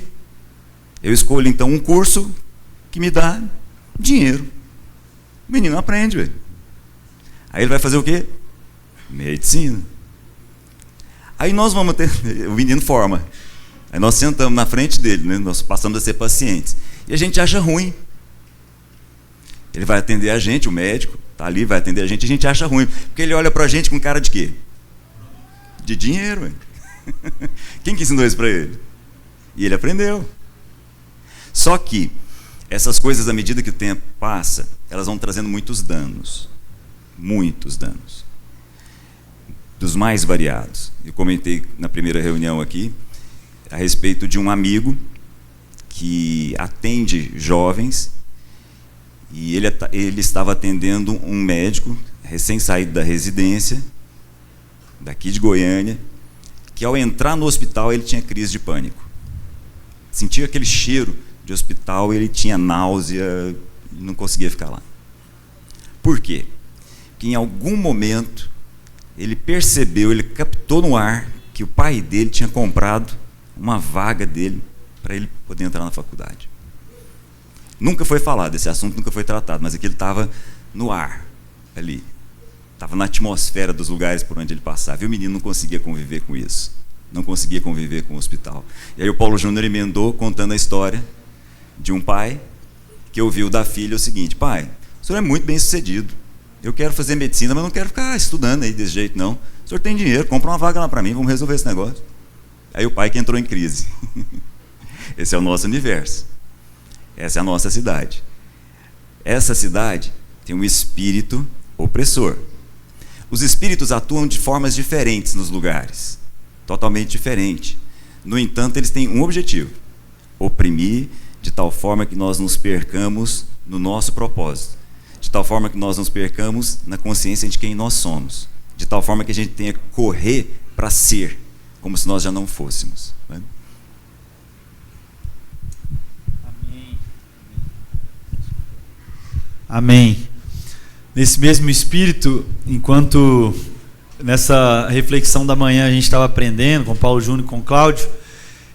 Eu escolho então um curso que me dá dinheiro. O menino aprende, velho. Aí ele vai fazer o quê? Medicina. Aí nós vamos ter, o menino forma. Aí nós sentamos na frente dele, né? Nós passamos a ser pacientes. E a gente acha ruim. Ele vai atender a gente, o médico está ali, vai atender a gente acha ruim. Porque ele olha para a gente com cara de quê? De dinheiro. Véio. Quem que ensinou isso para ele? E ele aprendeu. Só que essas coisas, à medida que o tempo passa, elas vão trazendo muitos danos. Muitos danos. Dos mais variados. Eu comentei na primeira reunião aqui a respeito de um amigo que atende jovens, e ele estava atendendo um médico recém-saído da residência, daqui de Goiânia, que ao entrar no hospital ele tinha crise de pânico. Sentia aquele cheiro de hospital, ele tinha náusea, não conseguia ficar lá. Por quê? Porque em algum momento ele percebeu, ele captou no ar que o pai dele tinha comprado uma vaga dele para ele poder entrar na faculdade. Nunca foi falado, esse assunto nunca foi tratado, mas aquilo estava no ar, ali. Estava na atmosfera dos lugares por onde ele passava. E o menino não conseguia conviver com isso. Não conseguia conviver com o hospital. E aí o Paulo Júnior emendou contando a história de um pai que ouviu da filha o seguinte: pai, o senhor é muito bem sucedido. Eu quero fazer medicina, mas não quero ficar estudando aí desse jeito, não. O senhor tem dinheiro, compra uma vaga lá para mim, vamos resolver esse negócio. Aí o pai que entrou em crise. Esse é o nosso universo. Essa é a nossa cidade. Essa cidade tem um espírito opressor. Os espíritos atuam de formas diferentes nos lugares. Totalmente diferente. No entanto, eles têm um objetivo: oprimir de tal forma que nós nos percamos no nosso propósito. De tal forma que nós nos percamos na consciência de quem nós somos. De tal forma que a gente tenha que correr para ser como se nós já não fôssemos. Né? Amém. Nesse mesmo espírito, enquanto nessa reflexão da manhã a gente estava aprendendo com Paulo Júnior e com Cláudio,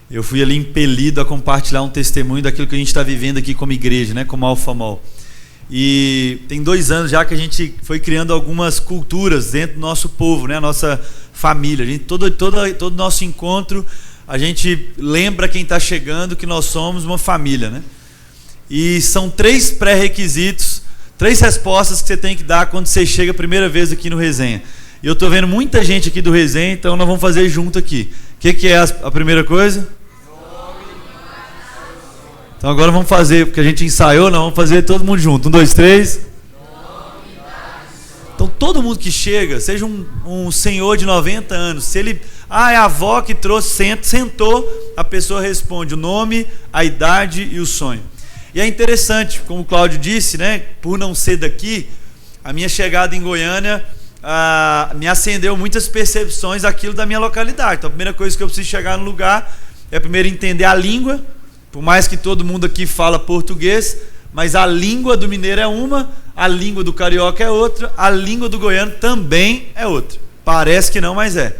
eu fui ali impelido a compartilhar um testemunho daquilo que a gente está vivendo aqui como igreja, né, como Alfamol. E tem 2 anos já que a gente foi criando algumas culturas dentro do nosso povo, né, a nossa família. A gente, todo nosso encontro, a gente lembra quem está chegando que nós somos uma família, né? E são 3 pré-requisitos, 3 respostas que você tem que dar quando você chega a primeira vez aqui no Resenha. E eu estou vendo muita gente aqui do Resenha, então nós vamos fazer junto aqui. O que é a primeira coisa? Então agora vamos fazer, porque a gente ensaiou, não, vamos fazer todo mundo junto. 1, 2, 3. Então todo mundo que chega, seja um senhor de 90 anos, se ele... é a avó que trouxe, sentou, a pessoa responde o nome, a idade e o sonho. E é interessante, como o Cláudio disse, né, por não ser daqui, a minha chegada em Goiânia me acendeu muitas percepções daquilo da minha localidade. Então a primeira coisa que eu preciso chegar no lugar é primeiro entender a língua, por mais que todo mundo aqui fala português, mas a língua do mineiro é uma, a língua do carioca é outra, a língua do goiano também é outra. Parece que não, mas é.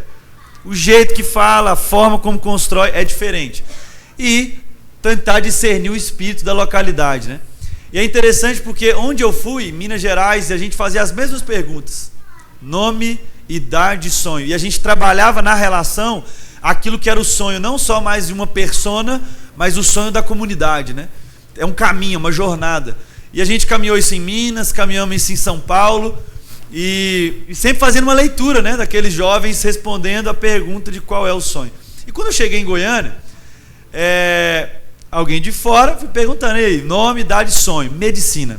O jeito que fala, a forma como constrói é diferente. E tentar discernir o espírito da localidade, né? E é interessante porque onde eu fui, em Minas Gerais, a gente fazia as mesmas perguntas: nome, idade e sonho. E a gente trabalhava na relação aquilo que era o sonho, não só mais de uma persona, mas o sonho da comunidade, né? É um caminho, uma jornada. E a gente caminhou isso em Minas, caminhamos isso em São Paulo, e sempre fazendo uma leitura, né, daqueles jovens respondendo a pergunta de qual é o sonho. E quando eu cheguei em Goiânia, alguém de fora foi perguntando: ei, nome, idade, sonho, medicina.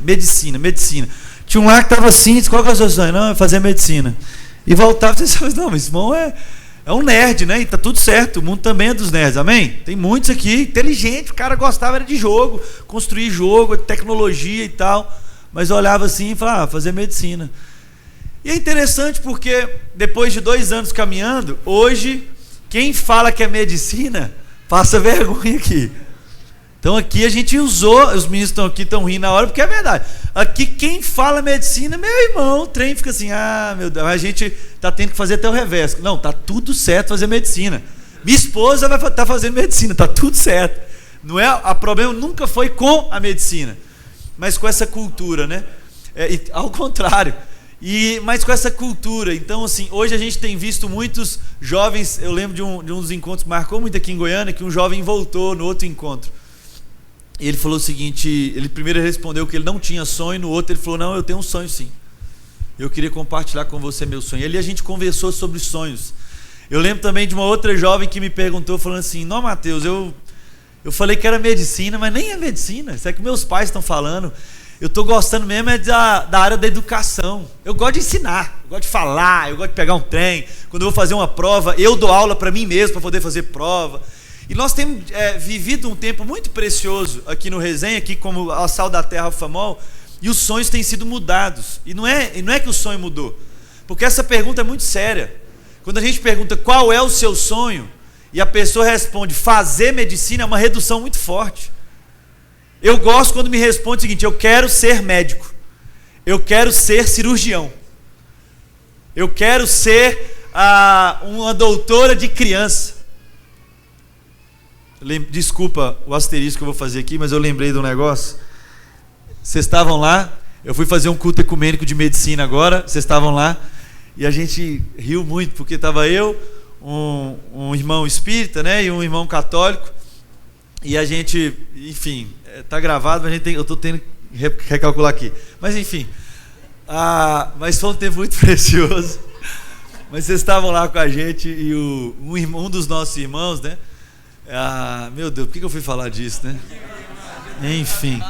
Tinha um lá que estava assim, disse: qual que é o seu sonho? Não, é fazer medicina. E voltava e disse: não, esse irmão é um nerd, né? E tá tudo certo, o mundo também é dos nerds, amém? Tem muitos aqui, inteligente, o cara gostava era de jogo, construir jogo, tecnologia e tal, mas olhava assim e falava: fazer medicina. E é interessante porque depois de 2 anos caminhando, hoje, quem fala que é medicina, passa vergonha aqui. Então aqui a gente usou, os meninos estão aqui, estão rindo na hora, porque é verdade. Aqui quem fala medicina, meu irmão, o trem fica assim: meu Deus, a gente está tendo que fazer até o revés. Não, tá tudo certo fazer medicina. Minha esposa vai estar fazendo medicina, tá tudo certo. Não é, o problema nunca foi com a medicina, mas com essa cultura, né? Ao contrário. Mas com essa cultura. Então, assim, hoje a gente tem visto muitos jovens. Eu lembro de um dos encontros que marcou muito aqui em Goiânia, que um jovem voltou no outro encontro. E ele falou o seguinte: ele primeiro respondeu que ele não tinha sonho, no outro ele falou: não, eu tenho um sonho sim. Eu queria compartilhar com você meu sonho. E ali a gente conversou sobre sonhos. Eu lembro também de uma outra jovem que me perguntou, falando assim: não, Mateus, eu falei que era medicina, mas nem é medicina, isso é que meus pais estão falando. Eu estou gostando mesmo da área da educação. Eu gosto de ensinar, eu gosto de falar, eu gosto de pegar um trem. Quando eu vou fazer uma prova, eu dou aula para mim mesmo, para poder fazer prova. E nós temos vivido um tempo muito precioso aqui no Resenha, aqui como a Sal da Terra Alfamol, e os sonhos têm sido mudados. E não é que o sonho mudou, porque essa pergunta é muito séria. Quando a gente pergunta qual é o seu sonho, e a pessoa responde fazer medicina, é uma redução muito forte. Eu gosto quando me responde o seguinte: eu quero ser médico, eu quero ser cirurgião, eu quero ser uma doutora de criança. Desculpa o asterisco que eu vou fazer aqui, mas eu lembrei de um negócio. Vocês estavam lá, eu fui fazer um culto ecumênico de medicina agora, vocês estavam lá, e a gente riu muito, porque estava eu, um irmão espírita, né, e um irmão católico, e a gente, enfim, está gravado, mas eu estou tendo que recalcular aqui. Mas enfim, mas foi um tempo muito precioso. Mas vocês estavam lá com a gente, e um dos nossos irmãos, né, meu Deus, por que eu fui falar disso, né? Enfim.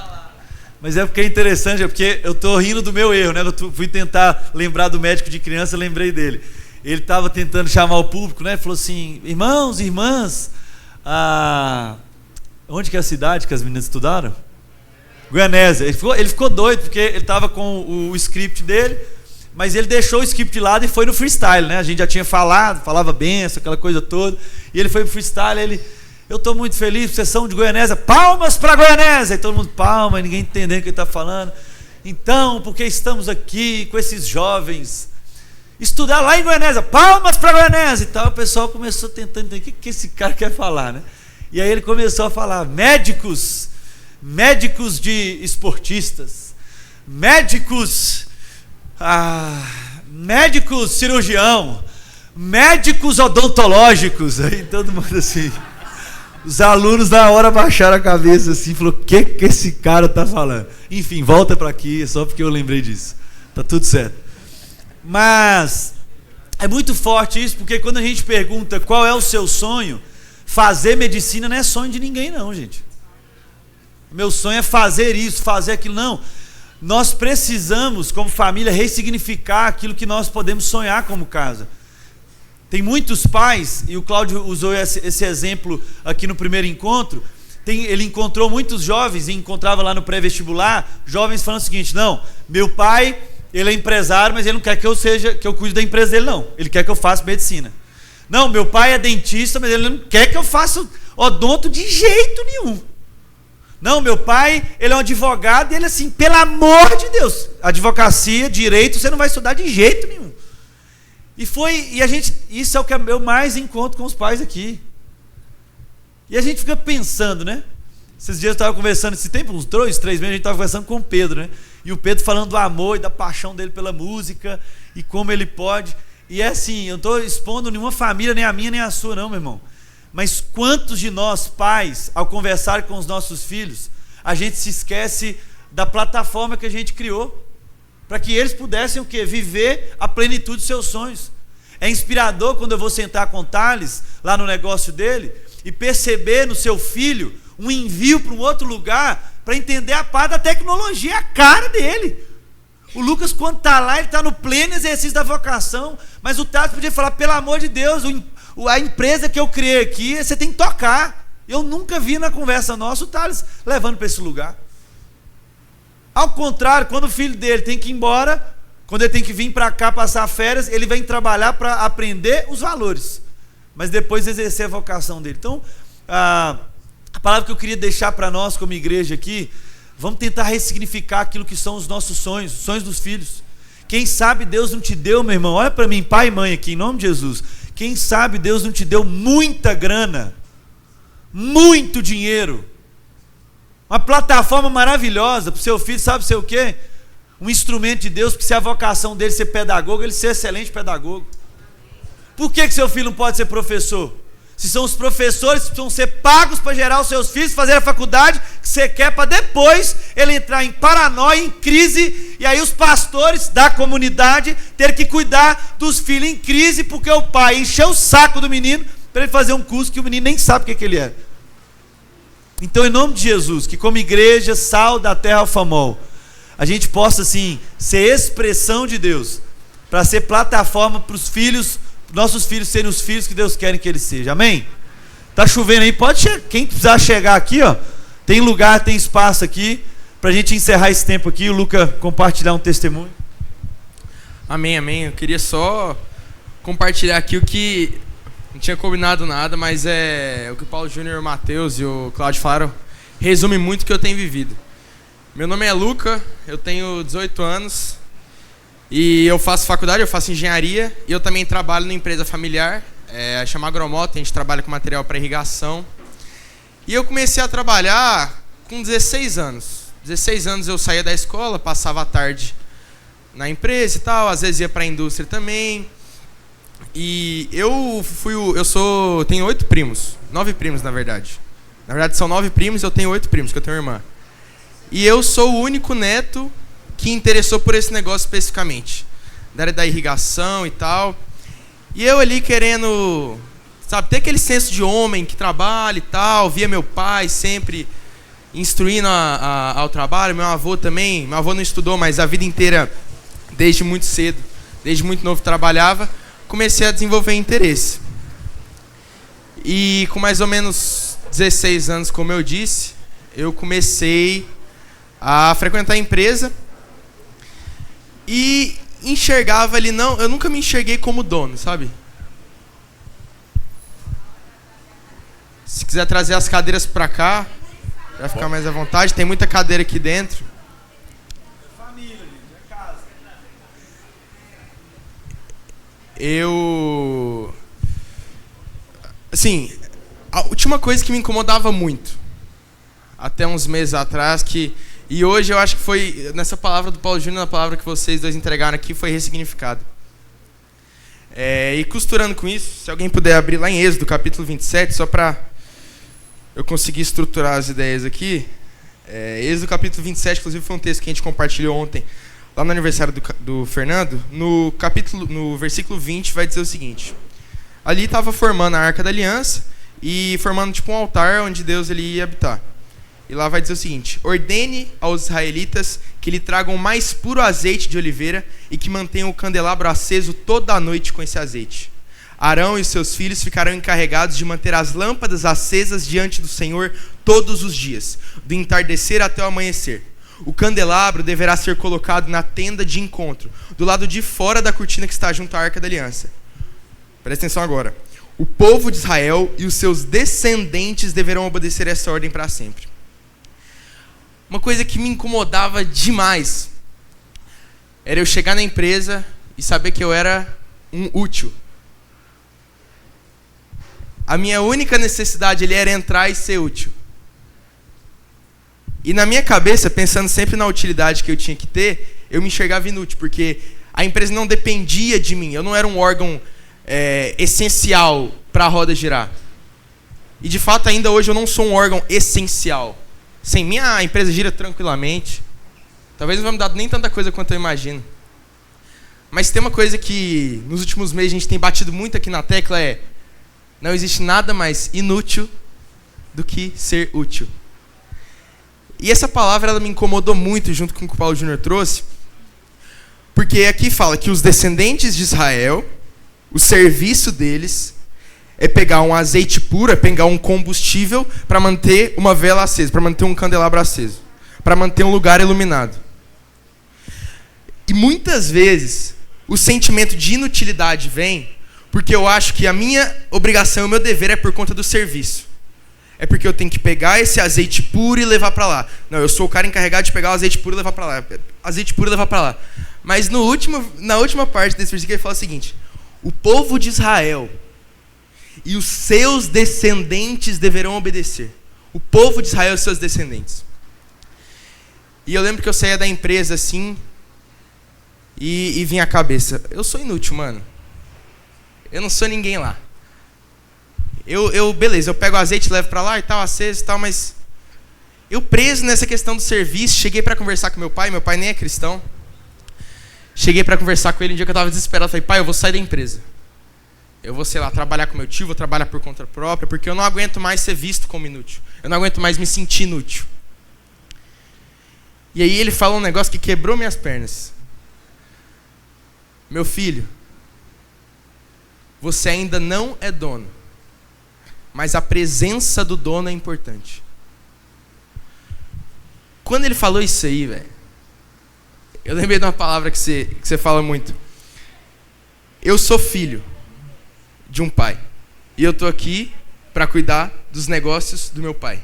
Mas é porque é interessante, é porque eu estou rindo do meu erro, né? Eu fui tentar lembrar do médico de criança, lembrei dele. Ele estava tentando chamar o público, né? Falou assim: irmãos, irmãs, onde que é a cidade que as meninas estudaram? Goianésia. Ele ficou doido, porque ele estava com o script dele, mas ele deixou o skip de lado e foi no freestyle, né? A gente já tinha falava benção, aquela coisa toda, e ele foi pro freestyle, eu estou muito feliz, sessão de Goianésia, palmas para Goianésia, e todo mundo palma, ninguém entendendo o que ele está falando. Então, porque estamos aqui com esses jovens, estudar lá em Goianésia, palmas para Goianésia e tal, o pessoal começou tentando entender o que esse cara quer falar, né? E aí ele começou a falar, médicos de esportistas, médicos cirurgião, médicos odontológicos, aí todo mundo assim, os alunos na hora baixaram a cabeça assim, falou, o que esse cara tá falando? Enfim, volta para aqui, só porque eu lembrei disso, tá tudo certo. Mas é muito forte isso, porque quando a gente pergunta qual é o seu sonho, fazer medicina não é sonho de ninguém não, gente. Meu sonho é fazer isso, fazer aquilo, não. Nós precisamos, como família, ressignificar aquilo que nós podemos sonhar como casa. Tem muitos pais, e o Cláudio usou esse exemplo aqui no primeiro encontro, ele encontrou muitos jovens, e encontrava lá no pré-vestibular, jovens falando o seguinte, não, meu pai, ele é empresário, mas ele não quer que eu cuide da empresa dele, não. Ele quer que eu faça medicina. Não, meu pai é dentista, mas ele não quer que eu faça odonto de jeito nenhum. Não, meu pai, ele é um advogado e ele assim, pelo amor de Deus, advocacia, direito, você não vai estudar de jeito nenhum. Isso é o que eu mais encontro com os pais aqui. E a gente fica pensando, né? Esses dias eu estava conversando, esse tempo, uns 3 meses, a gente estava conversando com o Pedro, né? E o Pedro falando do amor e da paixão dele pela música e como ele pode. E é assim, eu não estou expondo nenhuma família, nem a minha, nem a sua, não, meu irmão. Mas quantos de nós, pais, ao conversar com os nossos filhos, a gente se esquece da plataforma que a gente criou, para que eles pudessem o quê? Viver a plenitude dos seus sonhos. É inspirador quando eu vou sentar com o Thales, lá no negócio dele, e perceber no seu filho um envio para um outro lugar, para entender a parte da tecnologia, a cara dele. O Lucas, quando está lá, ele está no pleno exercício da vocação, mas o Thales podia falar, pelo amor de Deus, a empresa que eu criei aqui, você tem que tocar. Eu nunca vi na conversa nossa o Thales levando para esse lugar. Ao contrário, quando o filho dele tem que ir embora, quando ele tem que vir para cá passar férias, ele vem trabalhar para aprender os valores, mas depois exercer a vocação dele. Então, a palavra que eu queria deixar para nós como igreja aqui, vamos tentar ressignificar aquilo que são os nossos sonhos, os sonhos dos filhos. Quem sabe Deus não te deu, meu irmão, olha para mim, pai e mãe aqui, em nome de Jesus, quem sabe Deus não te deu muita grana, muito dinheiro, uma plataforma maravilhosa para o seu filho, sabe ser o quê? Um instrumento de Deus, porque se a vocação dele ser pedagogo, ele ser excelente pedagogo. Por que seu filho não pode ser professor? Se são os professores que precisam ser pagos para gerar os seus filhos, fazer a faculdade que você quer, para depois ele entrar em paranoia, em crise, e aí os pastores da comunidade ter que cuidar dos filhos em crise, porque o pai encheu o saco do menino para ele fazer um curso que o menino nem sabe o que ele é. Então, em nome de Jesus, que como igreja, Sal da Terra Alfamol, a gente possa assim ser expressão de Deus, para ser plataforma para os filhos, nossos filhos serem os filhos que Deus quer que eles sejam, amém? Tá chovendo aí, quem precisar chegar aqui, ó, tem lugar, tem espaço aqui, para a gente encerrar esse tempo aqui, o Luca compartilhar um testemunho. Amém, amém, eu queria só compartilhar aqui o que não tinha combinado nada, mas é o que o Paulo Júnior, o Matheus e o Cláudio falaram, resume muito o que eu tenho vivido. Meu nome é Luca, eu tenho 18 anos e eu faço faculdade, eu faço engenharia e eu também trabalho numa empresa familiar, chama Agromoto, a gente trabalha com material para irrigação. E eu comecei a trabalhar com 16 anos. 16 anos eu saía da escola, passava a tarde na empresa e tal, às vezes ia para a indústria também. E tenho 8 primos, 9 primos na verdade. Na verdade são 9 primos, eu tenho 8 primos, que eu tenho uma irmã. E eu sou o único neto que interessou por esse negócio especificamente, da área da irrigação e tal. E eu ali querendo, sabe, ter aquele senso de homem que trabalha e tal, via meu pai sempre instruindo ao trabalho, meu avô também, meu avô não estudou, mas a vida inteira, desde muito cedo, desde muito novo trabalhava, comecei a desenvolver interesse. E com mais ou menos 16 anos, como eu disse, eu comecei a frequentar a empresa. E enxergava ali, não, eu nunca me enxerguei como dono, sabe? Se quiser trazer as cadeiras pra cá, vai ficar mais à vontade, tem muita cadeira aqui dentro. Assim, a última coisa que me incomodava muito, até uns meses atrás, e hoje eu acho que foi, nessa palavra do Paulo Júnior, na palavra que vocês dois entregaram aqui, foi ressignificado. E costurando com isso, se alguém puder abrir lá em Êxodo, capítulo 27, só para eu conseguir estruturar as ideias aqui. Êxodo, capítulo 27, inclusive foi um texto que a gente compartilhou ontem, lá no aniversário do Fernando. No versículo 20 vai dizer o seguinte: ali estava formando a Arca da Aliança e formando tipo um altar onde Deus ele ia habitar. E lá vai dizer o seguinte: ordene aos israelitas que lhe tragam o mais puro azeite de oliveira e que mantenham o candelabro aceso toda a noite com esse azeite. Arão e seus filhos ficarão encarregados de manter as lâmpadas acesas diante do Senhor todos os dias, do entardecer até o amanhecer. O candelabro deverá ser colocado na tenda de encontro, do lado de fora da cortina que está junto à Arca da Aliança. Presta atenção agora. O povo de Israel e os seus descendentes deverão obedecer essa ordem para sempre. Uma coisa que me incomodava demais era eu chegar na empresa e saber que eu era um útil. A minha única necessidade ali era entrar e ser útil. E na minha cabeça, pensando sempre na utilidade que eu tinha que ter, eu me enxergava inútil, porque a empresa não dependia de mim. Eu não era um órgão essencial para a roda girar. E de fato, ainda hoje, eu não sou um órgão essencial. Sem mim, a empresa gira tranquilamente. Talvez não vai mudar nem tanta coisa quanto eu imagino. Mas tem uma coisa que nos últimos meses a gente tem batido muito aqui na tecla, não existe nada mais inútil do que ser útil. E essa palavra ela me incomodou muito junto com o que o Paulo Júnior trouxe, porque aqui fala que os descendentes de Israel, o serviço deles é pegar um azeite puro, é pegar um combustível para manter uma vela acesa, para manter um candelabro aceso, para manter um lugar iluminado. E muitas vezes o sentimento de inutilidade vem porque eu acho que a minha obrigação, o meu dever é por conta do serviço. É porque eu tenho que pegar esse azeite puro e levar para lá. Não, eu sou o cara encarregado de pegar o azeite puro e levar para lá. Azeite puro e levar para lá. Mas na última parte desse versículo ele fala o seguinte: o povo de Israel e os seus descendentes deverão obedecer. O povo de Israel e os seus descendentes. E eu lembro que eu saía da empresa assim e vinha a cabeça: eu sou inútil, mano. Eu não sou ninguém lá. Beleza, eu pego o azeite, levo para lá e tal, aceso e tal, mas eu preso nessa questão do serviço, cheguei para conversar com meu pai nem é cristão. Cheguei para conversar com ele um dia que eu estava desesperado, falei: pai, eu vou sair da empresa. Eu vou, sei lá, trabalhar com meu tio, vou trabalhar por conta própria, porque eu não aguento mais ser visto como inútil. Eu não aguento mais me sentir inútil. E aí ele falou um negócio que quebrou minhas pernas. Meu filho, você ainda não é dono, mas a presença do dono é importante. Quando ele falou isso aí, velho, eu lembrei de uma palavra que você fala muito. Eu sou filho de um pai. E eu estou aqui para cuidar dos negócios do meu pai.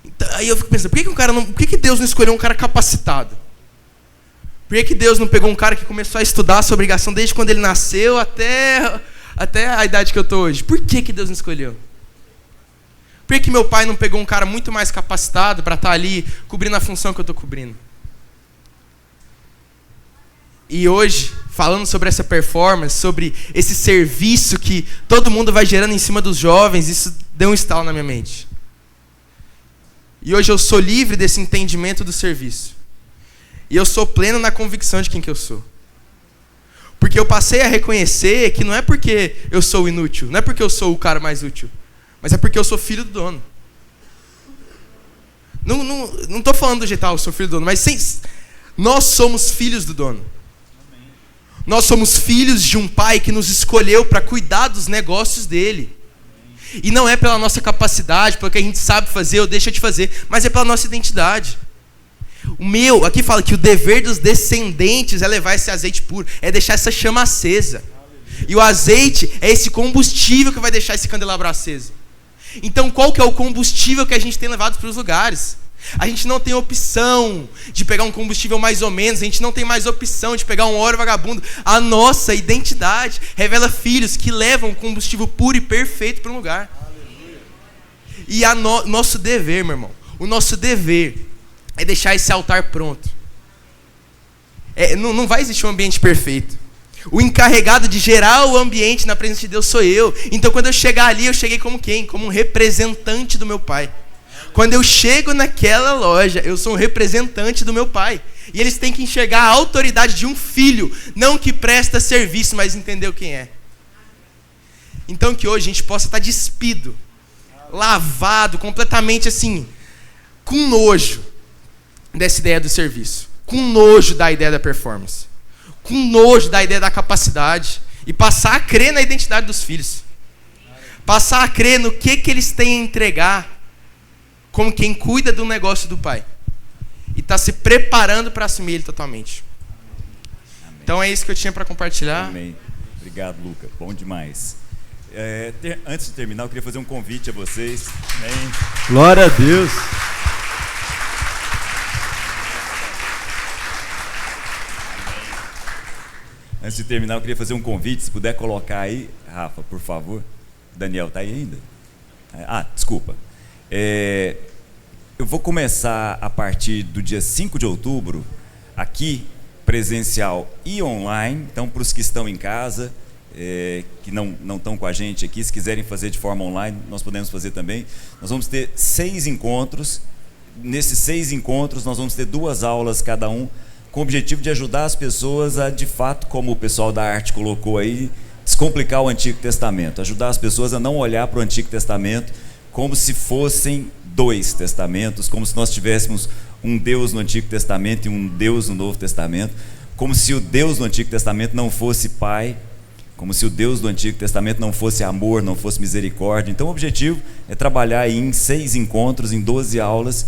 Então, aí eu fico pensando, por que Deus não escolheu um cara capacitado? Por que Deus não pegou um cara que começou a estudar a sua obrigação desde quando ele nasceu até a idade que eu estou hoje? Por que Deus não escolheu? Por que meu pai não pegou um cara muito mais capacitado para estar ali cobrindo a função que eu estou cobrindo? E hoje, falando sobre essa performance, sobre esse serviço que todo mundo vai gerando em cima dos jovens, isso deu um estalo na minha mente. E hoje eu sou livre desse entendimento do serviço. E eu sou pleno na convicção de quem que eu sou. Porque eu passei a reconhecer que não é porque eu sou inútil, não é porque eu sou o cara mais útil, mas é porque eu sou filho do dono. Não estou falando do jeito, eu sou filho do dono, mas nós somos filhos do dono. Nós somos filhos de um pai que nos escolheu para cuidar dos negócios dele. E não é pela nossa capacidade, pelo que a gente sabe fazer ou deixa de fazer, mas é pela nossa identidade. Aqui fala que o dever dos descendentes é levar esse azeite puro, é deixar essa chama acesa. E o azeite é esse combustível que vai deixar esse candelabro aceso. Então qual que é o combustível que a gente tem levado para os lugares? A gente não tem opção de pegar um combustível mais ou menos, a gente não tem mais opção de pegar um óleo vagabundo. A nossa identidade revela filhos que levam combustível puro e perfeito para um lugar. Aleluia. E nosso dever, meu irmão, o nosso dever é deixar esse altar pronto. Não vai existir um ambiente perfeito. O encarregado de gerar o ambiente na presença de Deus sou eu. Então quando eu chegar ali, eu cheguei como quem? Como um representante do meu Pai. Quando eu chego naquela loja, eu sou um representante do meu Pai. E eles têm que enxergar a autoridade de um filho, não que presta serviço, mas entendeu quem é. Então que hoje a gente possa estar despido, lavado, completamente assim, com nojo dessa ideia do serviço, com nojo da ideia da performance, com nojo da ideia da capacidade, e passar a crer na identidade dos filhos, passar a crer no que eles têm a entregar, como quem cuida do negócio do Pai, e está se preparando para assumir ele totalmente. Amém. Então é isso que eu tinha para compartilhar. Amém. Obrigado, Luca. Bom demais. Antes de terminar, eu queria fazer um convite a vocês. Amém. Glória a Deus. Antes de terminar, eu queria fazer um convite. Se puder colocar aí, Rafa, por favor. Daniel, está aí ainda? Desculpa. Eu vou começar a partir do dia 5 de outubro, aqui, presencial e online. Então, para os que estão em casa, que não estão com a gente aqui, se quiserem fazer de forma online, nós podemos fazer também. Nós vamos ter 6 encontros. Nesses 6 encontros, nós vamos ter 2 aulas cada um, com o objetivo de ajudar as pessoas a, de fato, como o pessoal da arte colocou aí, descomplicar o Antigo Testamento, ajudar as pessoas a não olhar para o Antigo Testamento como se fossem 2 testamentos, como se nós tivéssemos um Deus no Antigo Testamento e um Deus no Novo Testamento, como se o Deus do Antigo Testamento não fosse Pai, como se o Deus do Antigo Testamento não fosse amor, não fosse misericórdia. Então o objetivo é trabalhar aí em 6 encontros, em 12 aulas,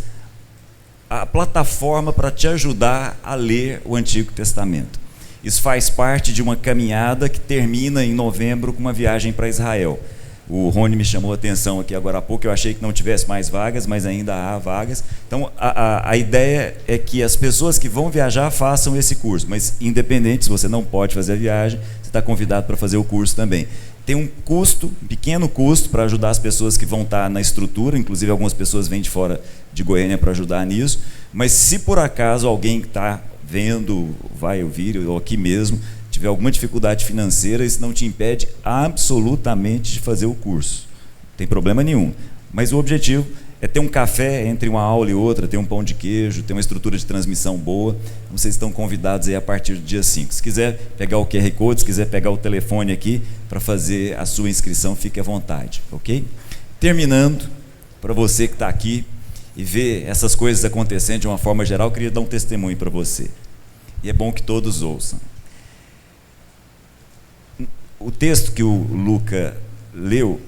a plataforma para te ajudar a ler o Antigo Testamento. Isso faz parte de uma caminhada que termina em novembro com uma viagem para Israel. O Rony me chamou a atenção aqui agora há pouco, eu achei que não tivesse mais vagas, mas ainda há vagas. Então a ideia é que as pessoas que vão viajar façam esse curso, mas independente, se você não pode fazer a viagem, você está convidado para fazer o curso também. Tem um custo, um pequeno custo, para ajudar as pessoas que vão estar na estrutura, inclusive algumas pessoas vêm de fora de Goiânia para ajudar nisso, mas se por acaso alguém que está vendo, vai ouvir, ou aqui mesmo, tiver alguma dificuldade financeira, isso não te impede absolutamente de fazer o curso. Não tem problema nenhum. Mas o objetivo é ter um café entre uma aula e outra, ter um pão de queijo, ter uma estrutura de transmissão boa. Então, vocês estão convidados aí a partir do dia 5. Se quiser pegar o QR Code, se quiser pegar o telefone aqui para fazer a sua inscrição, fique à vontade, ok? Terminando, para você que está aqui e vê essas coisas acontecendo de uma forma geral, eu queria dar um testemunho para você. E é bom que todos ouçam. O texto que o Luca leu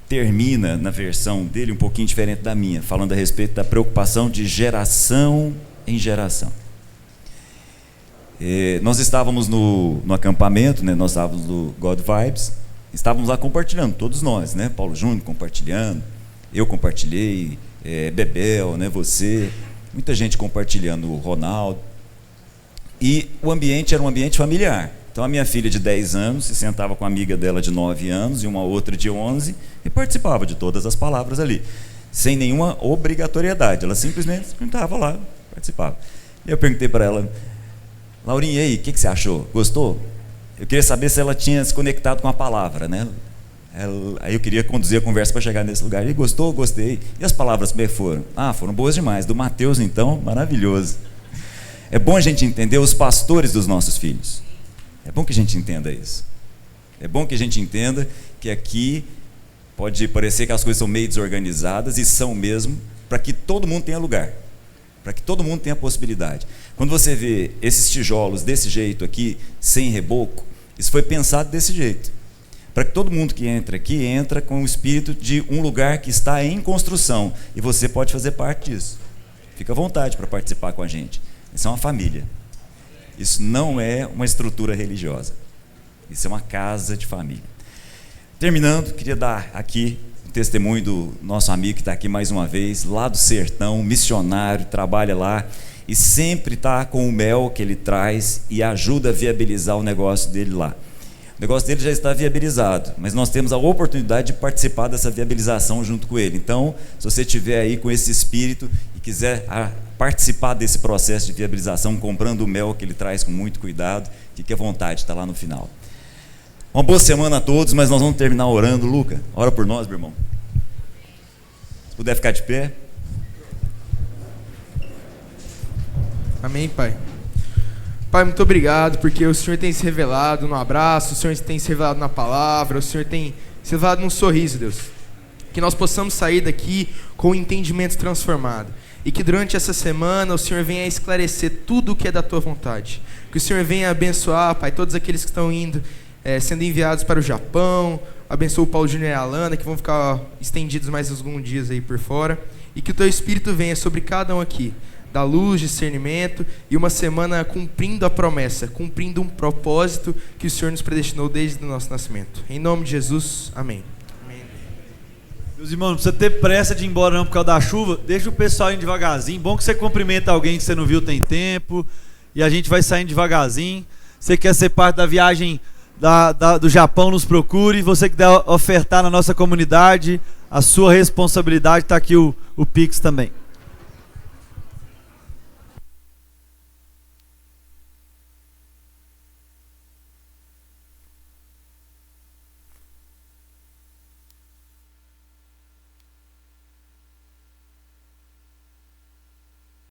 termina na versão dele um pouquinho diferente da minha, falando a respeito da preocupação de geração em geração. Nós estávamos no acampamento, né? Nós estávamos no God Vibes, estávamos lá compartilhando, todos nós, né? Paulo Júnior compartilhando, eu compartilhei, Bebel, né? Você, muita gente compartilhando, o Ronaldo, e o ambiente era um ambiente familiar. Então a minha filha de 10 anos se sentava com a amiga dela de 9 anos e uma outra de 11 e participava de todas as palavras ali, sem nenhuma obrigatoriedade. Ela simplesmente estava lá, participava. E eu perguntei para ela: Laurinha, e aí, o que você achou? Gostou? Eu queria saber se ela tinha se conectado com a palavra, né? Aí eu queria conduzir a conversa para chegar nesse lugar. E gostou? Gostei. E as palavras como foram? Foram boas demais. Do Mateus, então, maravilhoso. É bom a gente entender os pastores dos nossos filhos. É bom que a gente entenda isso. É bom que a gente entenda que aqui pode parecer que as coisas são meio desorganizadas, e são mesmo, para que todo mundo tenha lugar, para que todo mundo tenha possibilidade. Quando você vê esses tijolos desse jeito aqui, sem reboco, isso foi pensado desse jeito, para que todo mundo que entra aqui, entra com o espírito de um lugar que está em construção, e você pode fazer parte disso. Fica à vontade para participar com a gente. Isso é uma família. Isso não é uma estrutura religiosa. Isso é uma casa de família. Terminando, queria dar aqui um testemunho do nosso amigo que está aqui mais uma vez, lá do sertão, missionário, trabalha lá e sempre está com o mel que ele traz e ajuda a viabilizar o negócio dele lá. O negócio dele já está viabilizado, mas nós temos a oportunidade de participar dessa viabilização junto com ele. Então, se você estiver aí com esse espírito e quiser participar desse processo de viabilização, comprando o mel que ele traz com muito cuidado, fique à vontade, está lá no final. Uma boa semana a todos, mas nós vamos terminar orando. Luca, ora por nós, meu irmão. Se puder ficar de pé. Amém, Pai. Pai, muito obrigado, porque o Senhor tem se revelado no abraço, o Senhor tem se revelado na palavra, o Senhor tem se revelado num sorriso, Deus. Que nós possamos sair daqui com o entendimento transformado. E que durante essa semana o Senhor venha esclarecer tudo o que é da Tua vontade. Que o Senhor venha abençoar, Pai, todos aqueles que estão indo, sendo enviados para o Japão. Abençoa o Paulo Júnior e a Alana, que vão ficar estendidos mais alguns dias aí por fora. E que o Teu Espírito venha sobre cada um aqui, da luz, discernimento, e uma semana cumprindo a promessa, cumprindo um propósito que o Senhor nos predestinou desde o nosso nascimento. Em nome de Jesus, amém. Meus irmãos, não precisa ter pressa de ir embora não por causa da chuva. Deixa o pessoal indo devagarzinho. Bom que você cumprimenta alguém que você não viu tem tempo. E a gente vai saindo devagarzinho. Você quer ser parte da viagem do Japão, nos procure. Você que der ofertar na nossa comunidade, a sua responsabilidade, está aqui o Pix também.